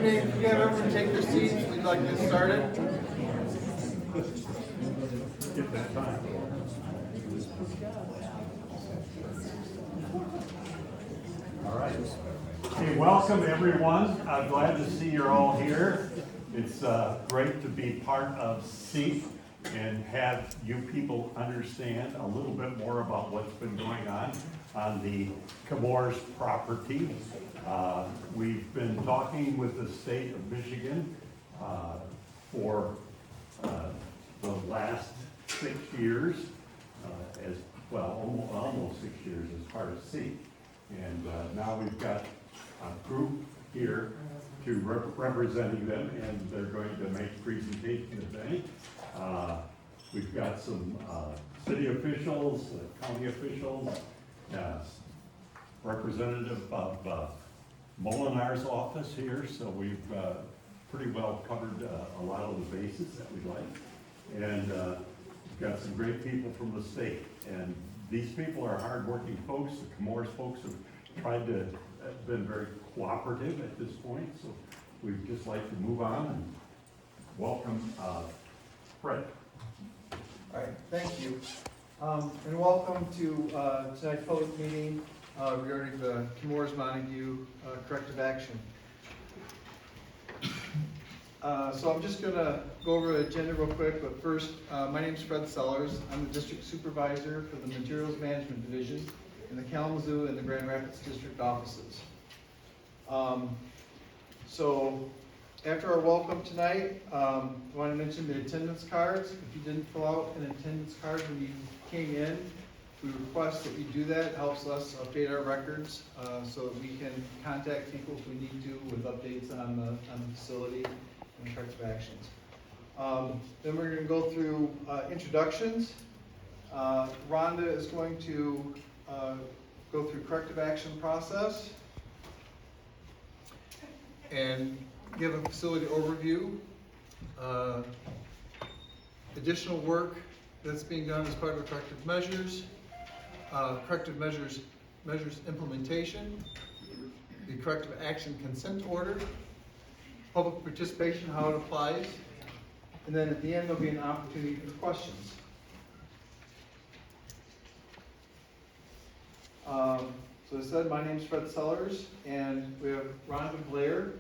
evening. If you have everyone take their seats, we'd like to get started. Get that time. All right. Okay, welcome everyone. I'm glad to see you're all here. It's great to be part of SEEP and have you people understand a little bit more about what's been going on the Chemours property. We've been talking with the state of Michigan for the last 6 years, as well, almost 6 years as part of SEEP. And now we've got a group here to representing them, and they're going to make a presentation, if any. We've got some city officials, county officials, representative of Molinar's office here, so we've pretty well covered a lot of the bases that we'd like. And we've got some great people from the state. And these people are hardworking folks. The Chemours folks have been very cooperative at this point, so we'd just like to move on and welcome Fred. All right, thank you. And welcome to tonight's public meeting regarding the Chemours-Montague corrective action. So I'm just going to go over the agenda real quick, but first, my name is Fred Sellers. I'm the district supervisor for the Materials Management Division in the Kalamazoo and the Grand Rapids district offices. So after our welcome tonight, I want to mention the attendance cards. If you didn't fill out an attendance card when you came in, we request that you do that. It helps us update our records so that we can contact people if we need to with updates on the facility and corrective actions. Then we're going to go through introductions. Rhonda is going to go through corrective action process and give a facility overview. Additional work that's being done as part of the corrective measures implementation, the corrective action consent order, public participation, how it applies, and then at the end there'll be an opportunity for questions. So as I said, my name is Fred Sellers, and we have Rhonda Blair.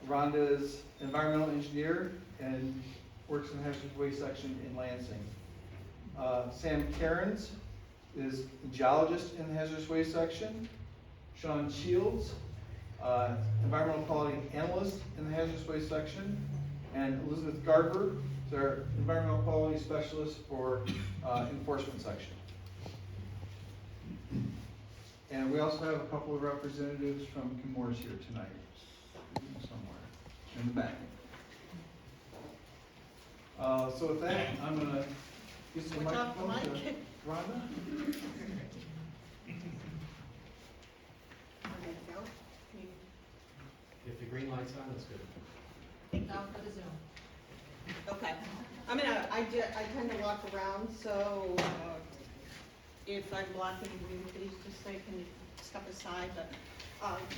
Rhonda is an environmental engineer and works in the hazardous waste section in Lansing. Sam Cairns is a geologist in the hazardous waste section. Sean Shields, environmental quality analyst in the hazardous waste section. And Elizabeth Garber is our environmental quality specialist for enforcement section. And we also have a couple of representatives from Chemours here tonight, somewhere in the back. So with that, I'm going to give some microphone to Rhonda. If the green light's on, that's good. Thank you for the Zoom. Okay, I tend to walk around, so if I'm blocking you, please just say, can you step aside? But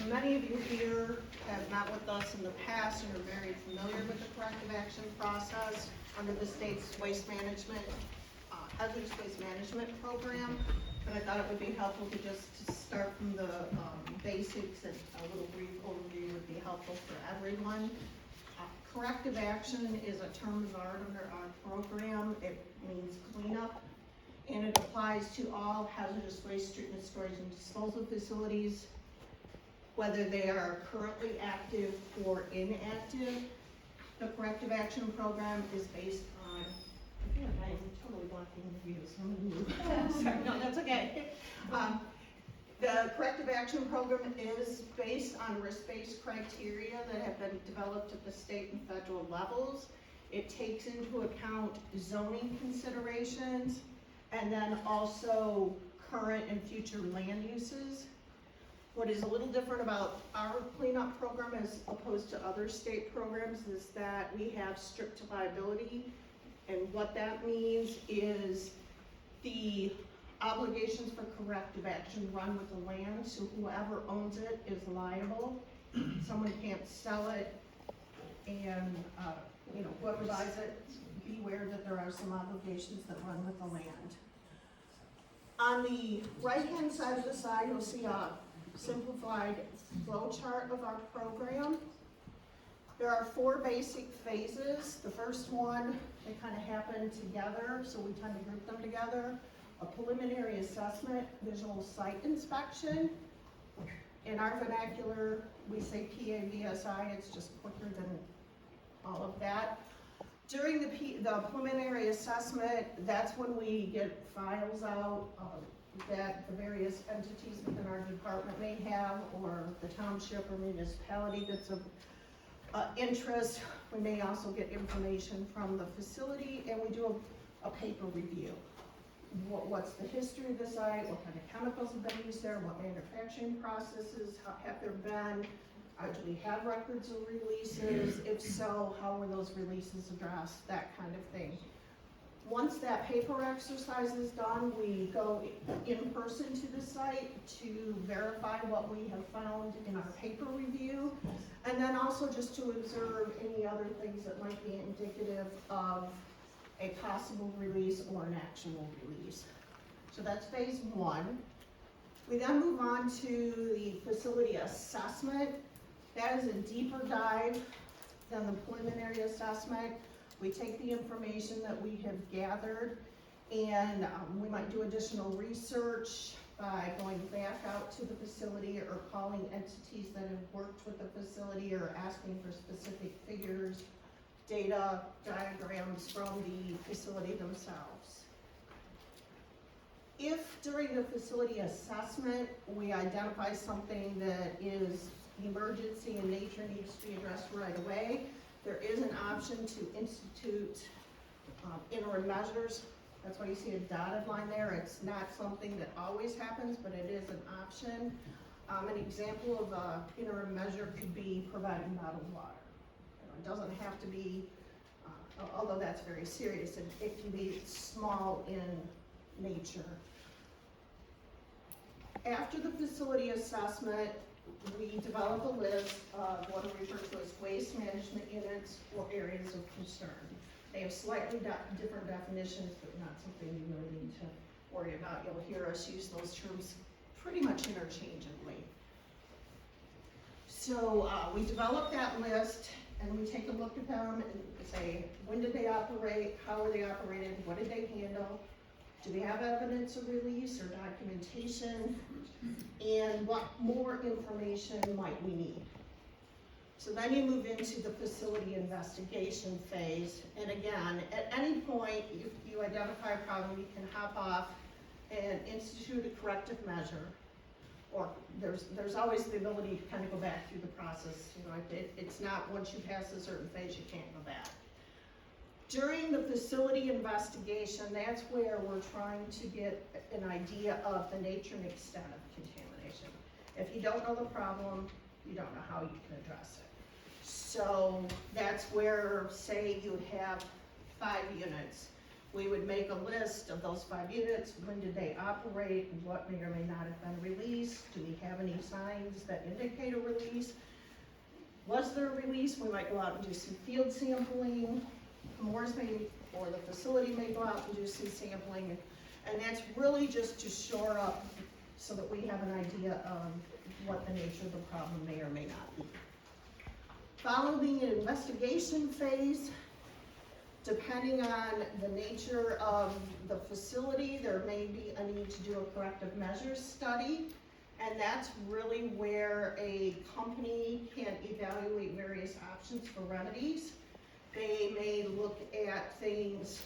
many of you here have met with us in the past and are very familiar with the corrective action process under the state's waste management, hazardous waste management program. But I thought it would be helpful to start from the basics, and a little brief overview would be helpful for everyone. Corrective action is a term of art under our program. It means cleanup, and it applies to all hazardous waste treatment, storage, and disposal facilities, whether they are currently active or inactive. The corrective action program is based on, I'm totally blocking the view, so I'm gonna move. Sorry, no, that's okay. The corrective action program is based on risk-based criteria that have been developed at the state and federal levels. It takes into account zoning considerations and then also current and future land uses. What is a little different about our cleanup program as opposed to other state programs is that we have strict liability, and what that means is the obligations for corrective action run with the land, so whoever owns it is liable. someone can't sell it, and, whoever buys it, beware that there are some obligations that run with the land. On the right-hand side of the slide, you'll see a simplified flow chart of our program. There are 4 basic phases. The first one, they kind of happen together, so we tend to group them together. A preliminary assessment, visual site inspection. In our vernacular, we say PAVSI, it's just quicker than all of that. During the preliminary assessment, that's when we get files out that the various entities within our department may have, or the township or municipality that's of interest. We may also get information from the facility, and we do a paper review. What's the history of the site, what kind of chemicals have been used there, what manufacturing processes have there been, do we have records of releases, if so, how were those releases addressed, that kind of thing. Once that paper exercise is done, we go in person to the site to verify what we have found in our paper review, and then also just to observe any other things that might be indicative of a possible release or an actual release. So that's phase 1. We then move on to the facility assessment. That is a deeper dive than the preliminary assessment. We take the information that we have gathered, and we might do additional research by going back out to the facility or calling entities that have worked with the facility or asking for specific figures, data, diagrams from the facility themselves. If during the facility assessment we identify something that is emergency in nature, needs to be addressed right away, there is an option to institute interim measures. That's why you see a dotted line there. It's not something that always happens, but it is an option. An example of an interim measure could be providing bottled water. It doesn't have to be, although that's very serious, it can be small in nature. After the facility assessment, we develop a list of what are referred to as waste management units or areas of concern. They have slightly different definitions, but not something you really need to worry about. You'll hear us use those terms pretty much interchangeably. So we develop that list, and we take a look at them and say, when did they operate, how were they operated, what did they handle, do we have evidence of release or documentation, and what more information might we need? So then you move into the facility investigation phase, and again, at any point, if you identify a problem, you can hop off and institute a corrective measure, or there's always the ability to kind of go back through the process. You know, it's not once you pass a certain phase, you can't go back. During the facility investigation, that's where we're trying to get an idea of the nature and extent of contamination. If you don't know the problem, you don't know how you can address it. So that's where, say you have 5 units, we would make a list of those 5 units. When did they operate? What may or may not have been released? Do we have any signs that indicate a release? Was there a release? We might go out and do some field sampling. Chemours may, or the facility may go out and do some sampling. And that's really just to shore up so that we have an idea of what the nature of the problem may or may not be. Following an investigation phase, depending on the nature of the facility, there may be a need to do a corrective measures study, and that's really where a company can evaluate various options for remedies. They may look at things,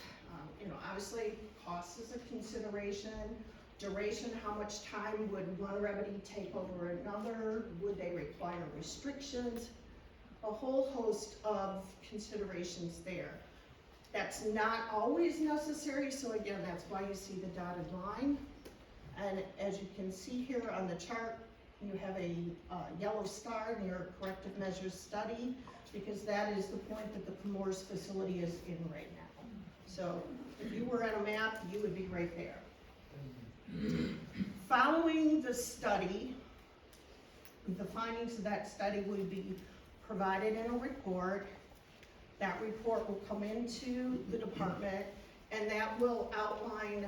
obviously cost is a consideration, duration, how much time would one remedy take over another, would they require restrictions, a whole host of considerations there. That's not always necessary, so again, that's why you see the dotted line. And as you can see here on the chart, you have a yellow star near corrective measures study, because that is the point that the Chemours facility is in right now. So if you were on a map, you would be right there. Following the study, The findings of that study would be provided in a report. That report will come into the department, and that will outline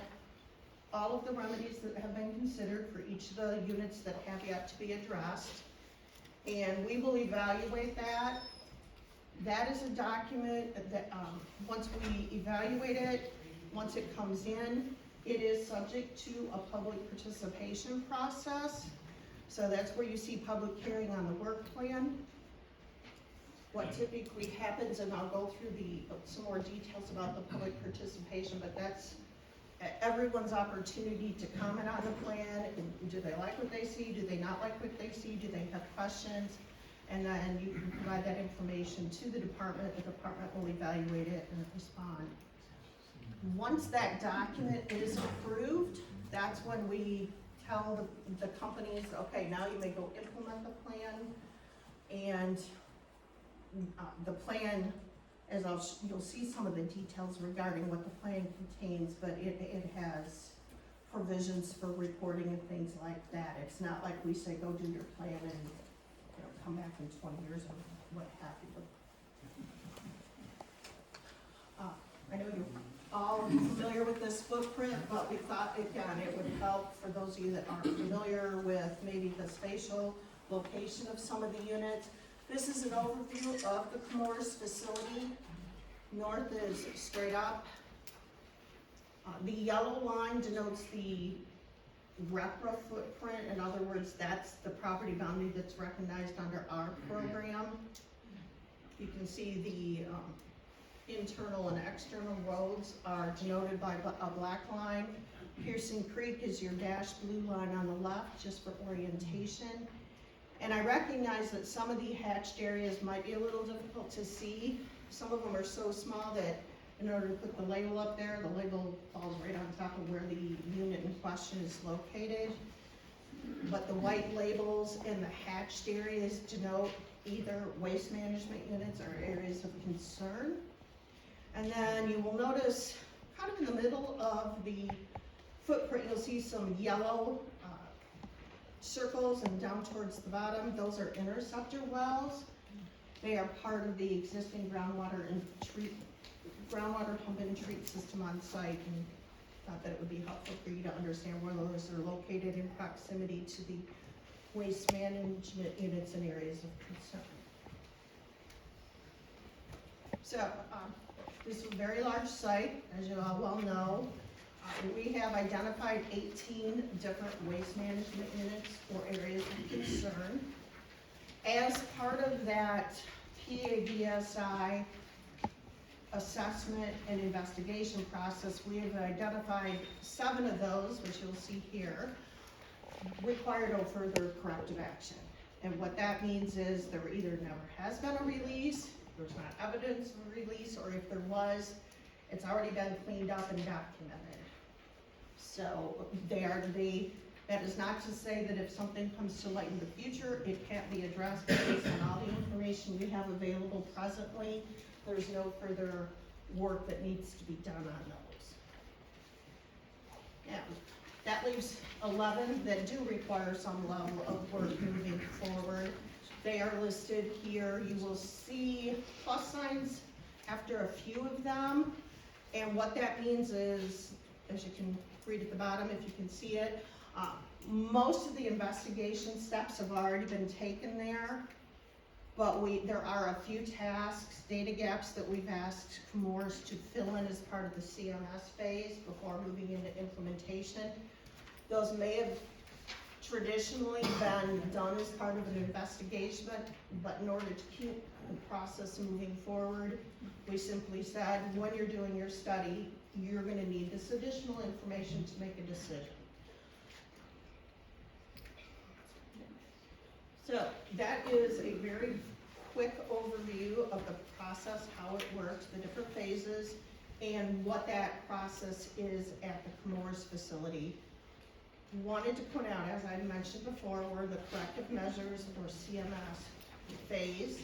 all of the remedies that have been considered for each of the units that have yet to be addressed. And we will evaluate that. That is a document that, once we evaluate it, once it comes in, it is subject to a public participation process. So that's where you see public hearing on the work plan. What typically happens, and I'll go through some more details about the public participation, but that's everyone's opportunity to comment on the plan. And do they like what they see? Do they not like what they see? Do they have questions? And then you can provide that information to the department. The department will evaluate it and respond. Once that document is approved, that's when we tell the companies, okay, now you may go implement the plan. And the plan, as you'll see some of the details regarding what the plan contains, but it has provisions for reporting and things like that. It's not like we say, go do your plan and come back in 20 years or what have you. I know you're all familiar with this footprint, but we thought, again, it would help for those of you that aren't familiar with maybe the spatial location of some of the units. This is an overview of the Chemours facility. North is straight up. The yellow line denotes the REPRA footprint. In other words, that's the property boundary that's recognized under our program. You can see the internal and external roads are denoted by a black line. Pearson Creek is your dashed blue line on the left, just for orientation. And I recognize that some of the hatched areas might be a little difficult to see. Some of them are so small that in order to put the label up there, the label falls right on top of where the unit in question is located. But the white labels in the hatched areas denote either waste management units or areas of concern. And then you will notice kind of in the middle of the footprint, you'll see some yellow circles, and down towards the bottom, those are interceptor wells. They are part of the existing groundwater pump and treat system on site, and thought that it would be helpful for you to understand where those are located in proximity to the waste management units and areas of concern. So, this is a very large site, as you all well know. We have identified 18 different waste management units or areas of concern. As part of that PABSI assessment and investigation process, we have identified 7 of those, which you'll see here, require no further corrective action. And what that means is there either never has been a release, there's not evidence of a release, or if there was, it's already been cleaned up and documented. So that is not to say that if something comes to light in the future, it can't be addressed based on all the information we have available presently. There's no further work that needs to be done on those. Now, that leaves 11 that do require some level of work moving forward. They are listed here. You will see plus signs after a few of them. And what that means is, as you can read at the bottom if you can see it, most of the investigation steps have already been taken there, but there are a few tasks, data gaps that we've asked Chemours to fill in as part of the CMS phase before moving into implementation. Those may have traditionally been done as part of an investigation, but in order to keep the process moving forward, we simply said, when you're doing your study, you're going to need this additional information to make a decision. So that is a very quick overview of the process, how it works, the different phases, and what that process is at the Chemours facility. Wanted to point out, as I mentioned before, we're in the corrective measures or CMS phase.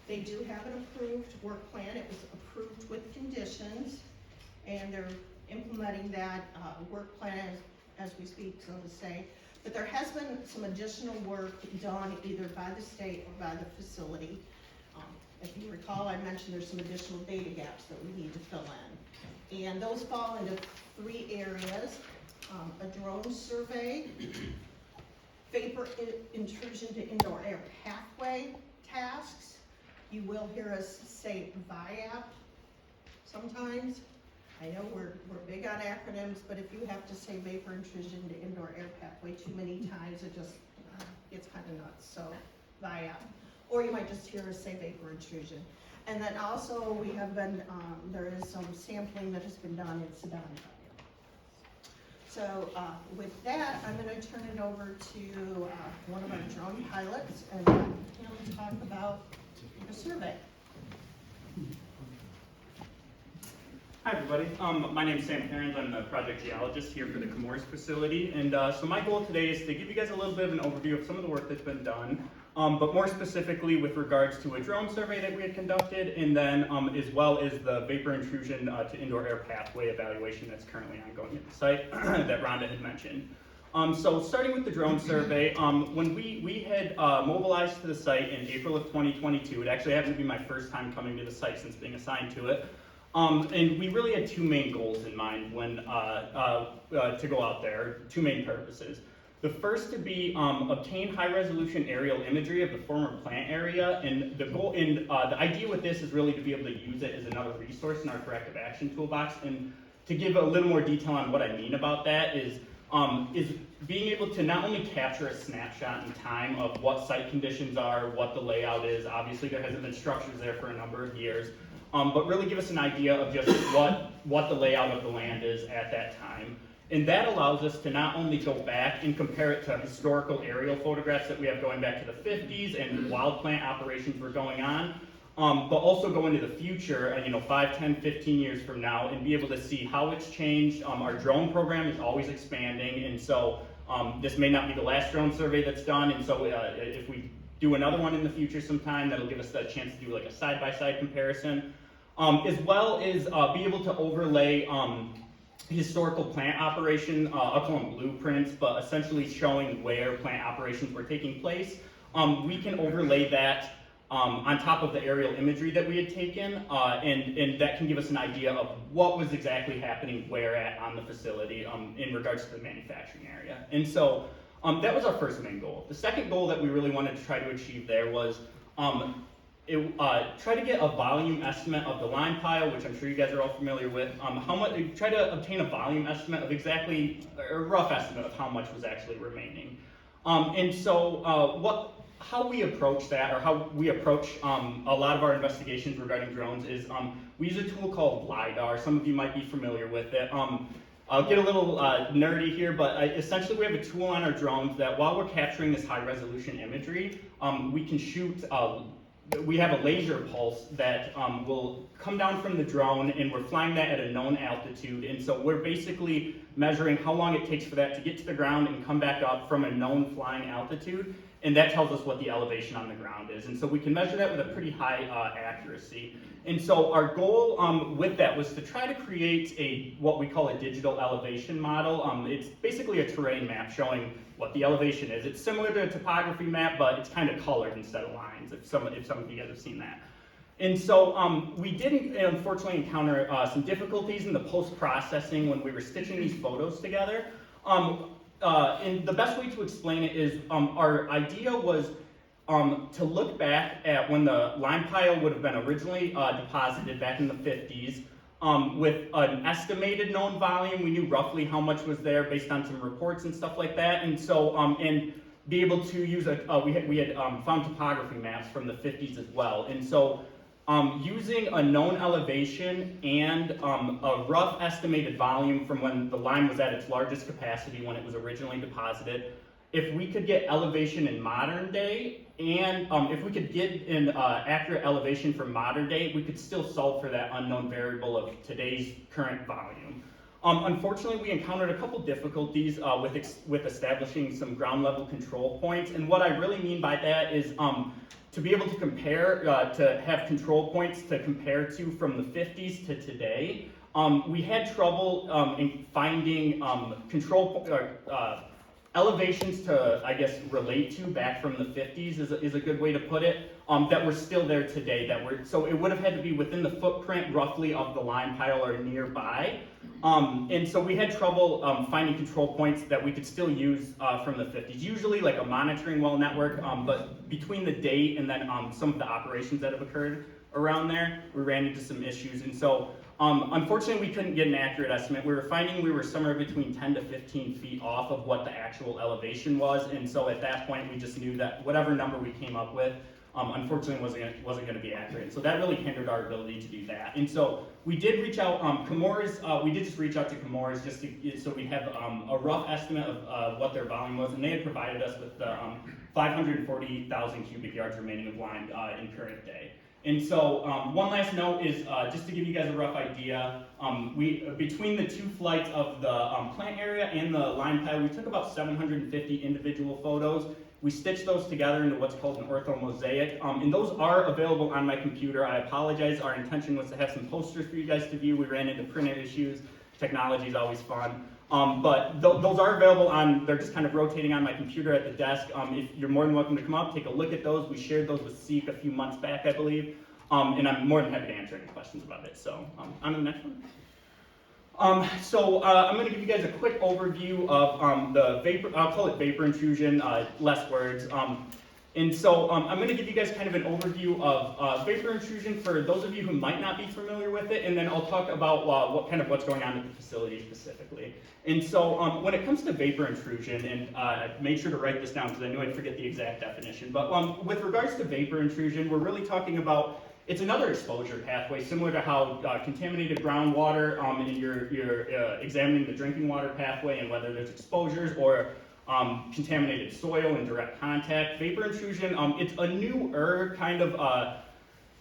They do have an approved work plan. It was approved with conditions, and they're implementing that work plan as we speak, so to say. But there has been some additional work done either by the state or by the facility. If you recall, I mentioned there's some additional data gaps that we need to fill in. And those fall into 3 areas, a drone survey, vapor intrusion to indoor air pathway tasks. You will hear us say VIAP sometimes. I know we're big on acronyms, but if you have to say vapor intrusion to indoor air pathway too many times, it just gets kind of nuts, so VIAP. Or you might just hear us say vapor intrusion. And then also we have been, there is some sampling that has been done in Sedona. So with that, I'm going to turn it over to one of our drone pilots and let him talk about the survey. Hi everybody, my name is Sam Cairns. I'm the project geologist here for the Chemours facility, and so my goal today is to give you guys a little bit of an overview of some of the work that's been done, but more specifically with regards to a drone survey that we had conducted, and then as well as the vapor intrusion to indoor air pathway evaluation that's currently ongoing at the site that Rhonda had mentioned. So starting with the drone survey, when we had mobilized to the site in April of 2022, it actually happened to be my first time coming to the site since being assigned to it. And we really had 2 main goals in mind when to go out there, 2 main purposes. The first to be obtain high-resolution aerial imagery of the former plant area, and the goal and the idea with this is really to be able to use it as another resource in our corrective action toolbox. And to give a little more detail on what I mean about that is being able to not only capture a snapshot in time of what site conditions are, what the layout is. Obviously, there hasn't been structures there for a number of years. But really give us an idea of just what the layout of the land is at that time. And that allows us to not only go back and compare it to historical aerial photographs that we have going back to the 50s and wild plant operations were going on, but also go into the future, 5, 10, 15 years from now, and be able to see how it's changed. Our drone program is always expanding, and so this may not be the last drone survey that's done, and so if we do another one in the future sometime, that'll give us that chance to do like a side-by-side comparison, as well as be able to overlay historical plant operation, I'll call them blueprints, but essentially showing where plant operations were taking place. We can overlay that on top of the aerial imagery that we had taken, and that can give us an idea of what was exactly happening where at on the facility in regards to the manufacturing area. And so that was our first main goal. The second goal that we really wanted to try to achieve there was try to get a volume estimate of the lime pile, which I'm sure you guys are all familiar with. Try to obtain a volume estimate of exactly, or a rough estimate of how much was actually remaining. And so how we approach that, or how we approach a lot of our investigations regarding drones is we use a tool called LiDAR. Some of you might be familiar with it. I'll get a little nerdy here, but essentially we have a tool on our drones that while we're capturing this high resolution imagery, we can shoot, we have a laser pulse that will come down from the drone, and we're flying that at a known altitude, and so we're basically measuring how long it takes for that to get to the ground and come back up from a known flying altitude, and that tells us what the elevation on the ground is. And so we can measure that with a pretty high accuracy. And so our goal with that was to try to create what we call a digital elevation model. It's basically a terrain map showing what the elevation is. It's similar to a topography map, but it's kind of colored instead of lines, if some of you guys have seen that. And so we did unfortunately encounter some difficulties in the post-processing when we were stitching these photos together. And the best way to explain it is our idea was to look back at when the lime pile would have been originally deposited back in the 50s with an estimated known volume. We knew roughly how much was there based on some reports and stuff like that. And so, and be able to use we had found topography maps from the 50s as well. And so using a known elevation and a rough estimated volume from when the lime was at its largest capacity when it was originally deposited, if we could get elevation in modern day, and if we could get an accurate elevation for modern day, we could still solve for that unknown variable of today's current volume. Unfortunately, we encountered a couple difficulties with establishing some ground level control points, and what I really mean by that is to be able to compare, to have control points to compare to from the 50s to today. We had trouble in finding elevations to, I guess, relate to back from the 50s is a good way to put it, that were still there today, so it would have had to be within the footprint roughly of the line pile or nearby. And so we had trouble finding control points that we could still use from the 50s, usually like a monitoring well network, but between the date and then some of the operations that have occurred around there, we ran into some issues. And so unfortunately, we couldn't get an accurate estimate. We were finding we were somewhere between 10 to 15 feet off of what the actual elevation was, and so at that point, we just knew that whatever number we came up with, unfortunately wasn't going to be accurate. So that really hindered our ability to do that. And so we did reach out, Chemours, we did just reach out to Chemours just so we have a rough estimate of what their volume was, and they had provided us with the 540,000 cubic yards remaining of line in current day. And so one last note is just to give you guys a rough idea, between the two flights of the plant area and the line pile, we took about 750 individual photos. We stitched those together into what's called an ortho mosaic, and those are available on my computer. I apologize, our intention was to have some posters for you guys to view. We ran into printer issues. Technology is always fun. But those are available they're just kind of rotating on my computer at the desk. If you're more than welcome to come up, take a look at those. We shared those with Seek a few months back, I believe. And I'm more than happy to answer any questions about it. So on to the next one. I'm going to give you guys a quick overview of the vapor, I'll call it vapor intrusion, less words. And so I'm going to give you guys kind of an overview of vapor intrusion for those of you who might not be familiar with it, and then I'll talk about what's going on at the facility specifically. And so when it comes to vapor intrusion, and I made sure to write this down because I knew I'd forget the exact definition, but with regards to vapor intrusion, we're really talking about it's another exposure pathway, similar to how contaminated groundwater, and you're examining the drinking water pathway and whether there's exposures or contaminated soil in direct contact. Vapor intrusion, it's a newer kind of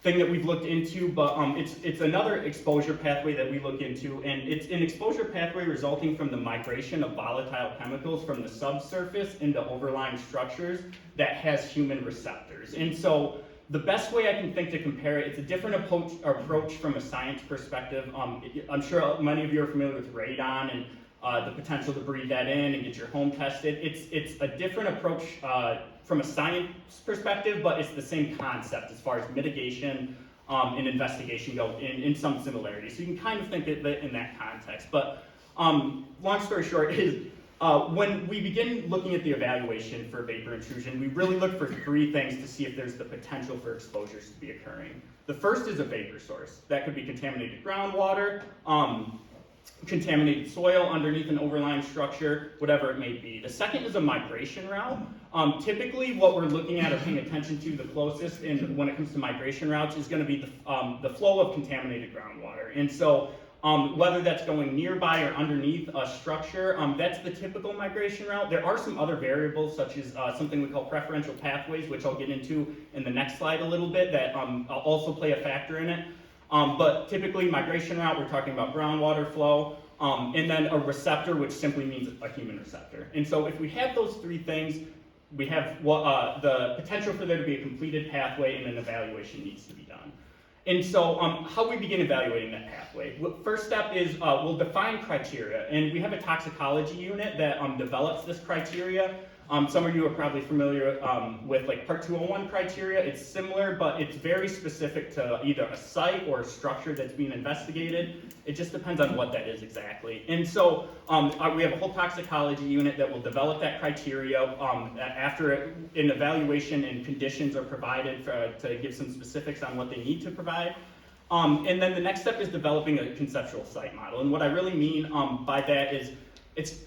thing that we've looked into, but it's another exposure pathway that we look into, and it's an exposure pathway resulting from the migration of volatile chemicals from the subsurface into overlying structures that has human receptors. And so the best way I can think to compare it, it's a different approach from a science perspective. I'm sure many of you are familiar with radon and the potential to breathe that in and get your home tested. It's a different approach from a science perspective, but it's the same concept as far as mitigation and investigation go in some similarities. So you can kind of think of it in that context. But long story short is, when we begin looking at the evaluation for vapor intrusion, we really look for three things to see if there's the potential for exposures to be occurring. The first is a vapor source. That could be contaminated groundwater, contaminated soil underneath an overlying structure, whatever it may be. The second is a migration route. Typically what we're looking at or paying attention to the closest when it comes to migration routes is going to be the flow of contaminated groundwater. And so whether that's going nearby or underneath a structure, that's the typical migration route. There are some other variables, such as something we call preferential pathways, which I'll get into in the next slide a little bit, that also play a factor in it. But typically migration route, we're talking about groundwater flow, and then a receptor, which simply means a human receptor. And so if we have those three things, we have the potential for there to be a completed pathway, and an evaluation needs to be done. And so how we begin evaluating that pathway. First step is we'll define criteria, and we have a toxicology unit that develops this criteria. Some of you are probably familiar with like Part 201 criteria. It's similar, but it's very specific to either a site or a structure that's being investigated. It just depends on what that is exactly. And so we have a whole toxicology unit that will develop that criteria after an evaluation and conditions are provided to give some specifics on what they need to provide. And then the next step is developing a conceptual site model. And what I really mean by that is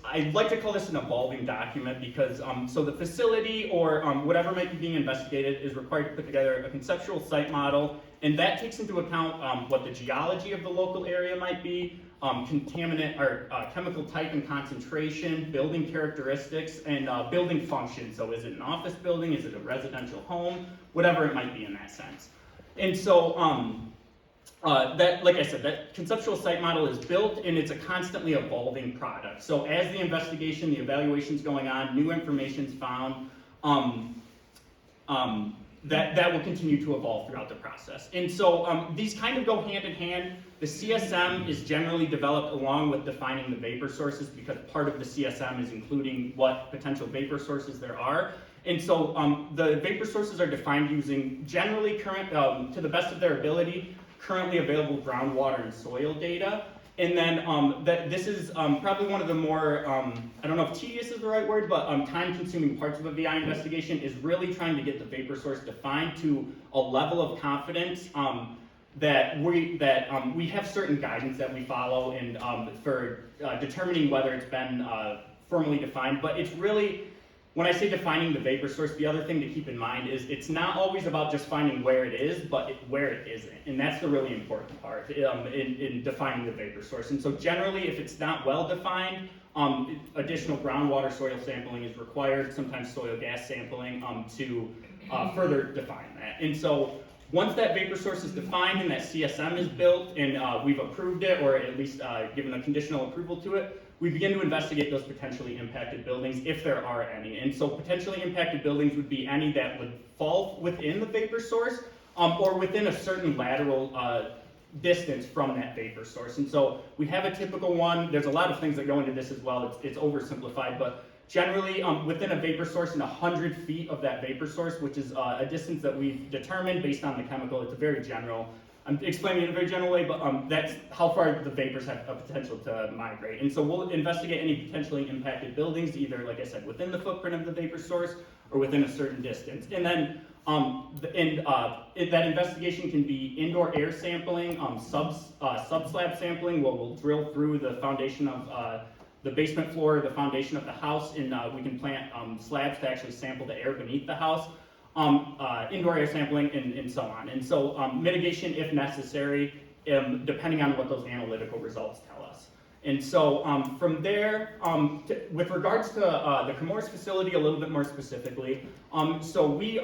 I'd like to call this an evolving document because so the facility or whatever might be being investigated is required to put together a conceptual site model, and that takes into account what the geology of the local area might be, contaminant or chemical type and concentration, building characteristics, and building function. So is it an office building? Is it a residential home? Whatever it might be in that sense. And so that, like I said, that conceptual site model is built, and it's a constantly evolving product. So as the investigation, the evaluation's going on, new information's found, that will continue to evolve throughout the process. And so these kind of go hand in hand. The CSM is generally developed along with defining the vapor sources, because part of the CSM is including what potential vapor sources there are. And so the vapor sources are defined using generally current, to the best of their ability, currently available groundwater and soil data. And then this is probably one of the more, I don't know if tedious is the right word, but time-consuming parts of a VI investigation is really trying to get the vapor source defined to a level of confidence that we have certain guidance that we follow and for determining whether it's been formally defined. But it's really, when I say defining the vapor source, the other thing to keep in mind is it's not always about just finding where it is, but where it isn't. And that's the really important part in defining the vapor source. And so generally, if it's not well defined, additional groundwater soil sampling is required, sometimes soil gas sampling to further define that. And so once that vapor source is defined and that CSM is built and we've approved it, or at least given a conditional approval to it, we begin to investigate those potentially impacted buildings, if there are any. And so potentially impacted buildings would be any that would fall within the vapor source or within a certain lateral distance from that vapor source. And so we have a typical one. There's a lot of things that go into this as well. It's oversimplified, but generally within a vapor source and 100 feet of that vapor source, which is a distance that we've determined based on the chemical. It's a very general. I'm explaining it in a very general way, but that's how far the vapors have a potential to migrate. And so we'll investigate any potentially impacted buildings, either, like I said, within the footprint of the vapor source or within a certain distance. And then that investigation can be indoor air sampling, subslab sampling, where we'll drill through the foundation of the basement floor, the foundation of the house, and we can plant slabs to actually sample the air beneath the house. Indoor air sampling, and so on. And so mitigation if necessary, depending on what those analytical results tell us. And so from there, with regards to the Chemours facility a little bit more specifically, so we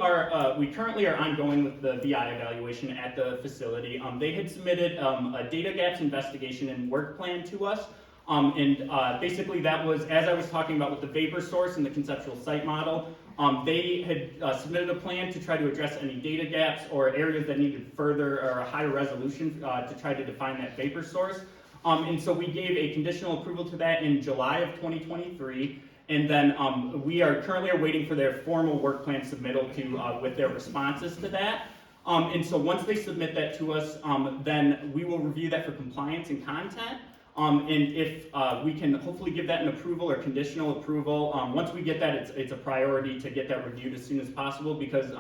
currently are ongoing with the VI evaluation at the facility. They had submitted a data gaps investigation and work plan to us. Basically that was, as I was talking about with the vapor source and the conceptual site model, they had submitted a plan to try to address any data gaps or areas that needed further or a higher resolution to try to define that vapor source. And so we gave a conditional approval to that in July of 2023. And then we are currently waiting for their formal work plan submittal to with their responses to that. And so once they submit that to us, then we will review that for compliance and content. And if we can hopefully give that an approval or conditional approval, once we get that, it's a priority to get that reviewed as soon as possible, because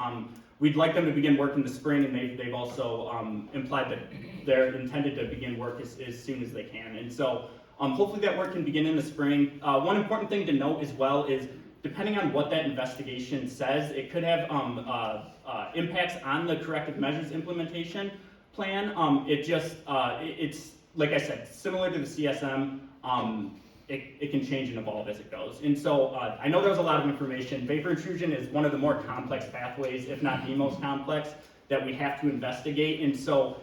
we'd like them to begin work in the spring, and they've also implied that they're intended to begin work as soon as they can. And so hopefully that work can begin in the spring. One important thing to note as well is, depending on what that investigation says, it could have impacts on the corrective measures implementation plan. It's like I said, similar to the CSM, it can change and evolve as it goes. And so I know there was a lot of information. Vapor intrusion is one of the more complex pathways, if not the most complex, that we have to investigate. And so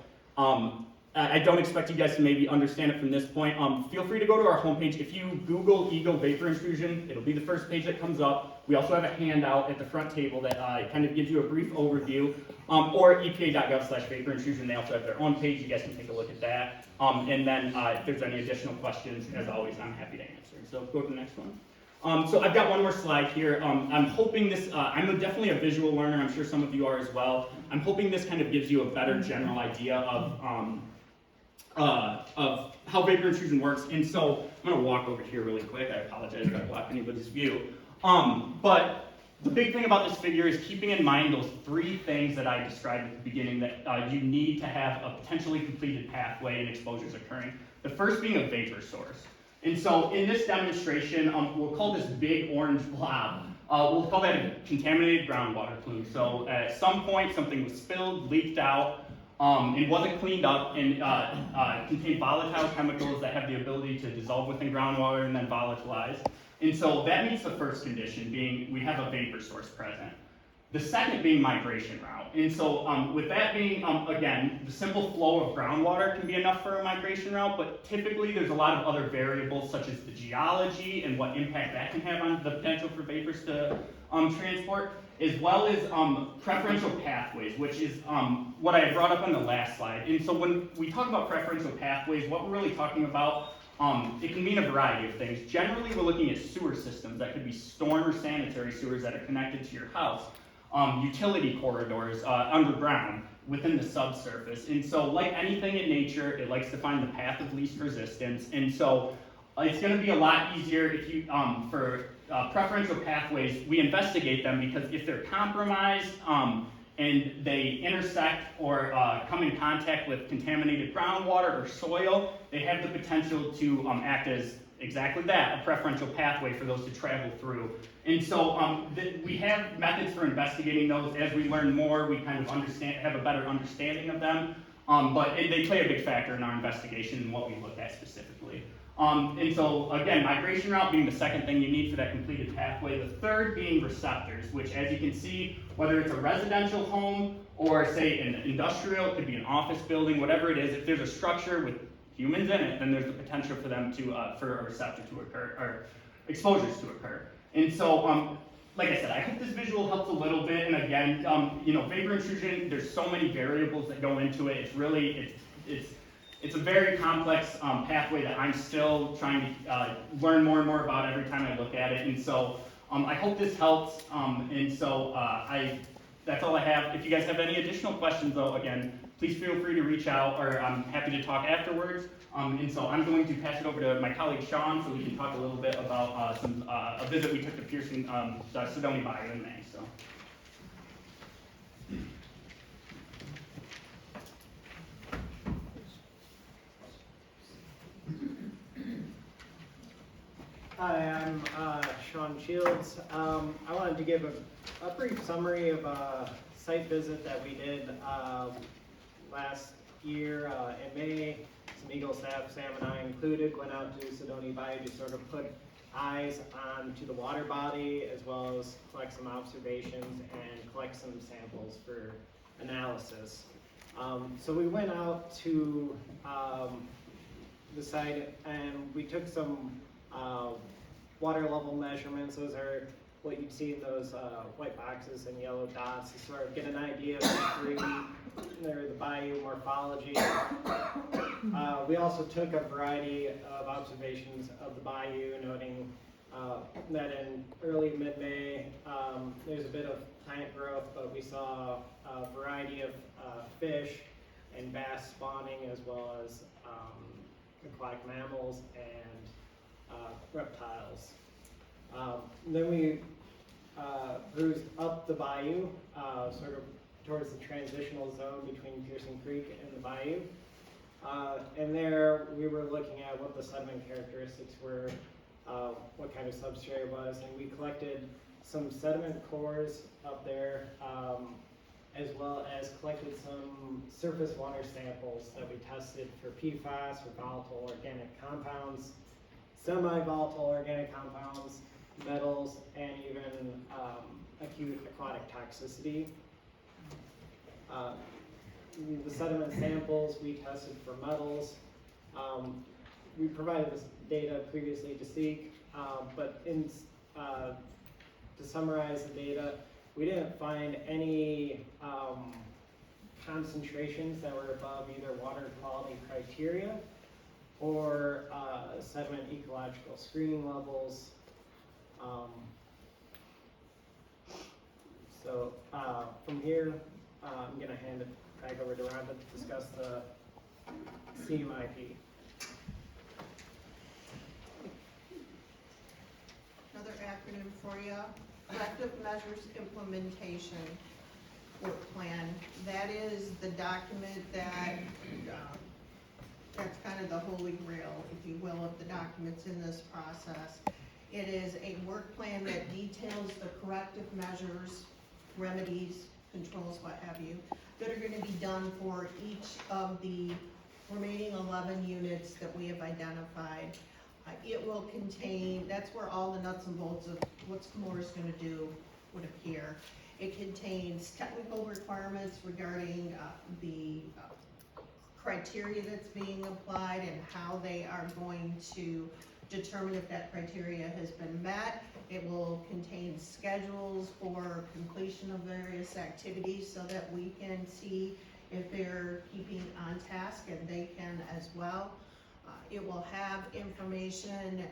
I don't expect you guys to maybe understand it from this point. Feel free to go to our homepage. If you Google EGLE vapor intrusion, it'll be the first page that comes up. We also have a handout at the front table that kind of gives you a brief overview. Or EPA.gov/vapor intrusion. They also have their own page. You guys can take a look at that. And then if there's any additional questions, as always, I'm happy to answer. So go to the next one. So I've got one more slide here. I'm hoping this, I'm definitely a visual learner. I'm sure some of you are as well. I'm hoping this kind of gives you a better general idea of how vapor intrusion works. And so I'm going to walk over here really quick. I apologize if I block anybody's view. But the big thing about this figure is keeping in mind those three things that I described at the beginning that you need to have a potentially completed pathway and exposures occurring. The first being a vapor source. And so in this demonstration, we'll call this big orange blob. We'll call that a contaminated groundwater plume. So at some point, something was spilled, leaked out, and wasn't cleaned up, and contained volatile chemicals that have the ability to dissolve within groundwater and then volatilize. And so that meets the first condition, being we have a vapor source present. The second being migration route. And so with that being, again, the simple flow of groundwater can be enough for a migration route, but typically there's a lot of other variables, such as the geology and what impact that can have on the potential for vapors to transport. as well as preferential pathways, which is what I brought up on the last slide. And so when we talk about preferential pathways, what we're really talking about, it can mean a variety of things. Generally, we're looking at sewer systems that could be storm or sanitary sewers that are connected to your house, utility corridors underground within the subsurface. And so like anything in nature, it likes to find the path of least resistance. And so it's going to be a lot easier if you, for preferential pathways, we investigate them because if they're compromised and they intersect or come in contact with contaminated groundwater or soil, they have the potential to act as exactly that, a preferential pathway for those to travel through. And so we have methods for investigating those. As we learn more, we kind of have a better understanding of them. But they play a big factor in our investigation and what we look at specifically. And so again, migration route being the second thing you need for that completed pathway. The third being receptors, which as you can see, whether it's a residential home or say an industrial, it could be an office building, whatever it is, if there's a structure with humans in it, then there's the potential for them to, for a receptor to occur, or exposures to occur. And so, like I said, I hope this visual helps a little bit. And again, vapor intrusion, there's so many variables that go into it. It's really, it's a very complex pathway that I'm still trying to learn more and more about every time I look at it. And so I hope this helps. And so that's all I have. If you guys have any additional questions though, again, please feel free to reach out, or I'm happy to talk afterwards. And so I'm going to pass it over to my colleague Sean so we can talk a little bit about a visit we took to Pearson, Sedona Bayou in May. So. Hi, I'm Sean Shields. I wanted to give a brief summary of a site visit that we did last year in May. Some EGLE staff, Sam and I included, went out to Sedona Bayou to sort of put eyes onto the water body as well as collect some observations and collect some samples for analysis. So we went out to the site and we took some water level measurements. Those are what you'd see in those white boxes and yellow dots to sort of get an idea of the bayou morphology. We also took a variety of observations of the bayou, noting that in early mid-May there's a bit of plant growth, but we saw a variety of fish and bass spawning, as well as aquatic mammals and reptiles. Then we cruised up the bayou, sort of towards the transitional zone between Pearson Creek and the bayou. And there we were looking at what the sediment characteristics were, what kind of substrate it was, and we collected some sediment cores up there, as well as collected some surface water samples that we tested for PFAS, or volatile organic compounds, semi-volatile organic compounds, metals, and even acute aquatic toxicity. The sediment samples we tested for metals. We provided this data previously to SEEK, but to summarize the data, we didn't find any concentrations that were above either water quality criteria or sediment ecological screening levels. So from here, I'm going to hand it back over to Rhonda to discuss the CMIP. Another acronym for you, Corrective Measures Implementation Work Plan. That is the document that, that's kind of the holy grail, if you will, of the documents in this process. It is a work plan that details the corrective measures, remedies, controls, what have you, that are going to be done for each of the remaining 11 units that we have identified. It will contain, that's where all the nuts and bolts of what Chemours is going to do would appear. It contains technical requirements regarding the criteria that's being applied and how they are going to determine if that criteria has been met. It will contain schedules for completion of various activities so that we can see if they're keeping on task, and they can as well. It will have information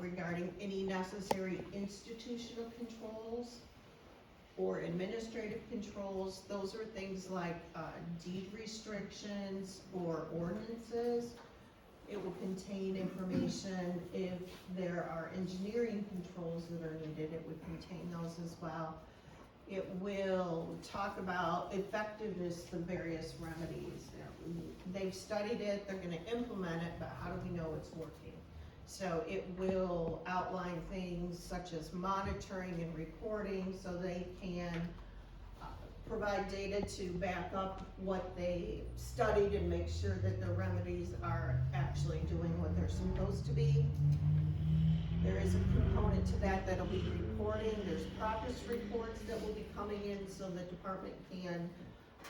regarding any necessary institutional controls or administrative controls. Those are things like deed restrictions or ordinances. It will contain information if there are engineering controls that are needed. It would contain those as well. It will talk about effectiveness of various remedies. They've studied it, they're gonna implement it, but how do we know it's working? So it will outline things such as monitoring and reporting, so they can provide data to back up what they studied and make sure that the remedies are actually doing what they're supposed to be. There is a component to that that'll be reporting. There's progress reports that will be coming in so the department can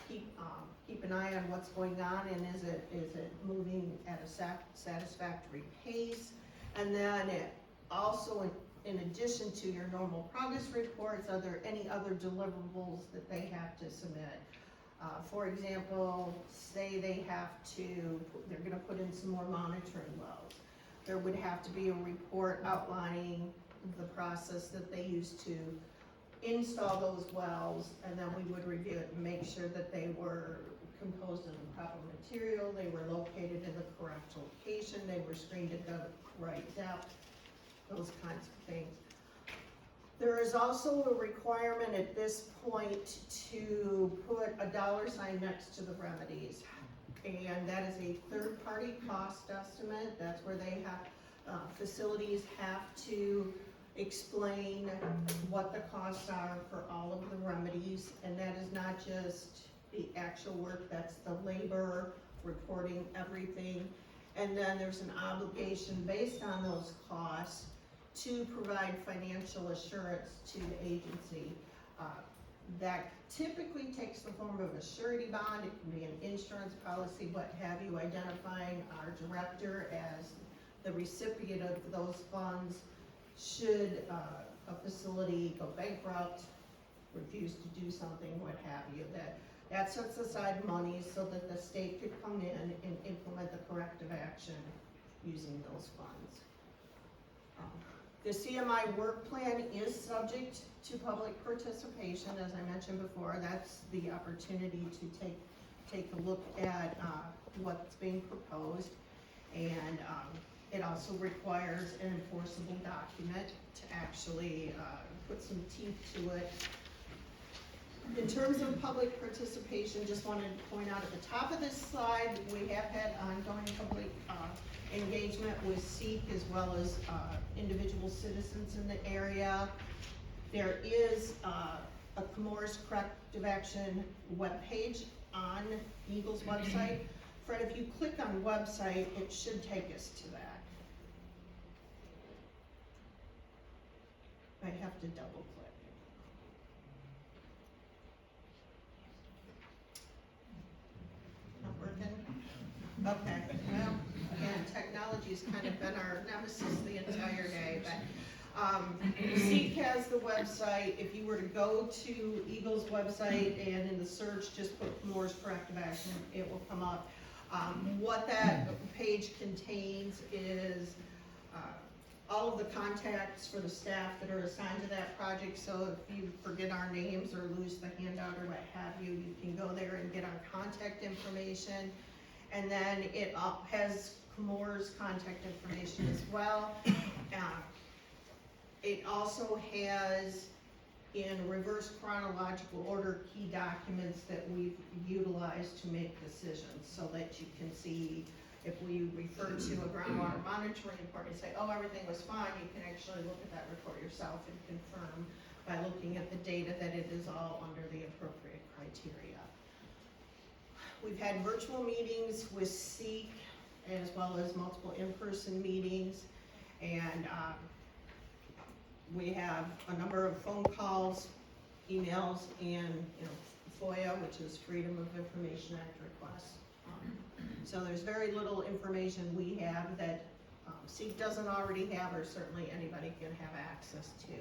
keep an eye on what's going on and is it moving at a satisfactory pace. And then also in addition to your normal progress reports, are there any other deliverables that they have to submit? For example, say they're gonna put in some more monitoring wells. There would have to be a report outlining the process that they use to install those wells, and then we would review it and make sure that they were composed of the proper material, they were located in the correct location, they were screened at the right depth, those kinds of things. There is also a requirement at this point to put a $sign next to the remedies. And that is a third-party cost estimate. That's where they have, facilities have to explain what the costs are for all of the remedies. And that is not just the actual work, that's the labor, reporting everything. And then there's an obligation based on those costs to provide financial assurance to the agency. That typically takes the form of a surety bond. It can be an insurance policy, what have you, identifying our director as the recipient of those funds should a facility go bankrupt, refuse to do something, what have you. That sets aside money so that the state could come in and implement the corrective action using those funds. The CMI work plan is subject to public participation, as I mentioned before. That's the opportunity to take a look at what's being proposed. And it also requires an enforceable document to actually put some teeth to it. In terms of public participation, just wanted to point out at the top of this slide, we have had ongoing public engagement with SEEK as well as individual citizens in the area. There is a Chemours corrective action webpage on EGLE's website. Fred, if you click on website, it should take us to that. I have to double click. Not working? Okay, well, again, technology's kind of been our nemesis the entire day, but SEEK has the website. If you were to go to EGLE's website and in the search, just put Chemours corrective action, it will come up. What that page contains is all of the contacts for the staff that are assigned to that project, so if you forget our names or lose the handout or what have you, you can go there and get our contact information. And then it has Chemours contact information as well. It also has, in reverse chronological order, key documents that we've utilized to make decisions, so that you can see if we refer to a groundwater monitoring report and say, oh, everything was fine, you can actually look at that report yourself and confirm by looking at the data that it is all under the appropriate criteria. We've had virtual meetings with SEEK as well as multiple in-person meetings, and we have a number of phone calls, emails, and FOIA, which is Freedom of Information Act requests. So there's very little information we have that SEEK doesn't already have, or certainly anybody can have access to.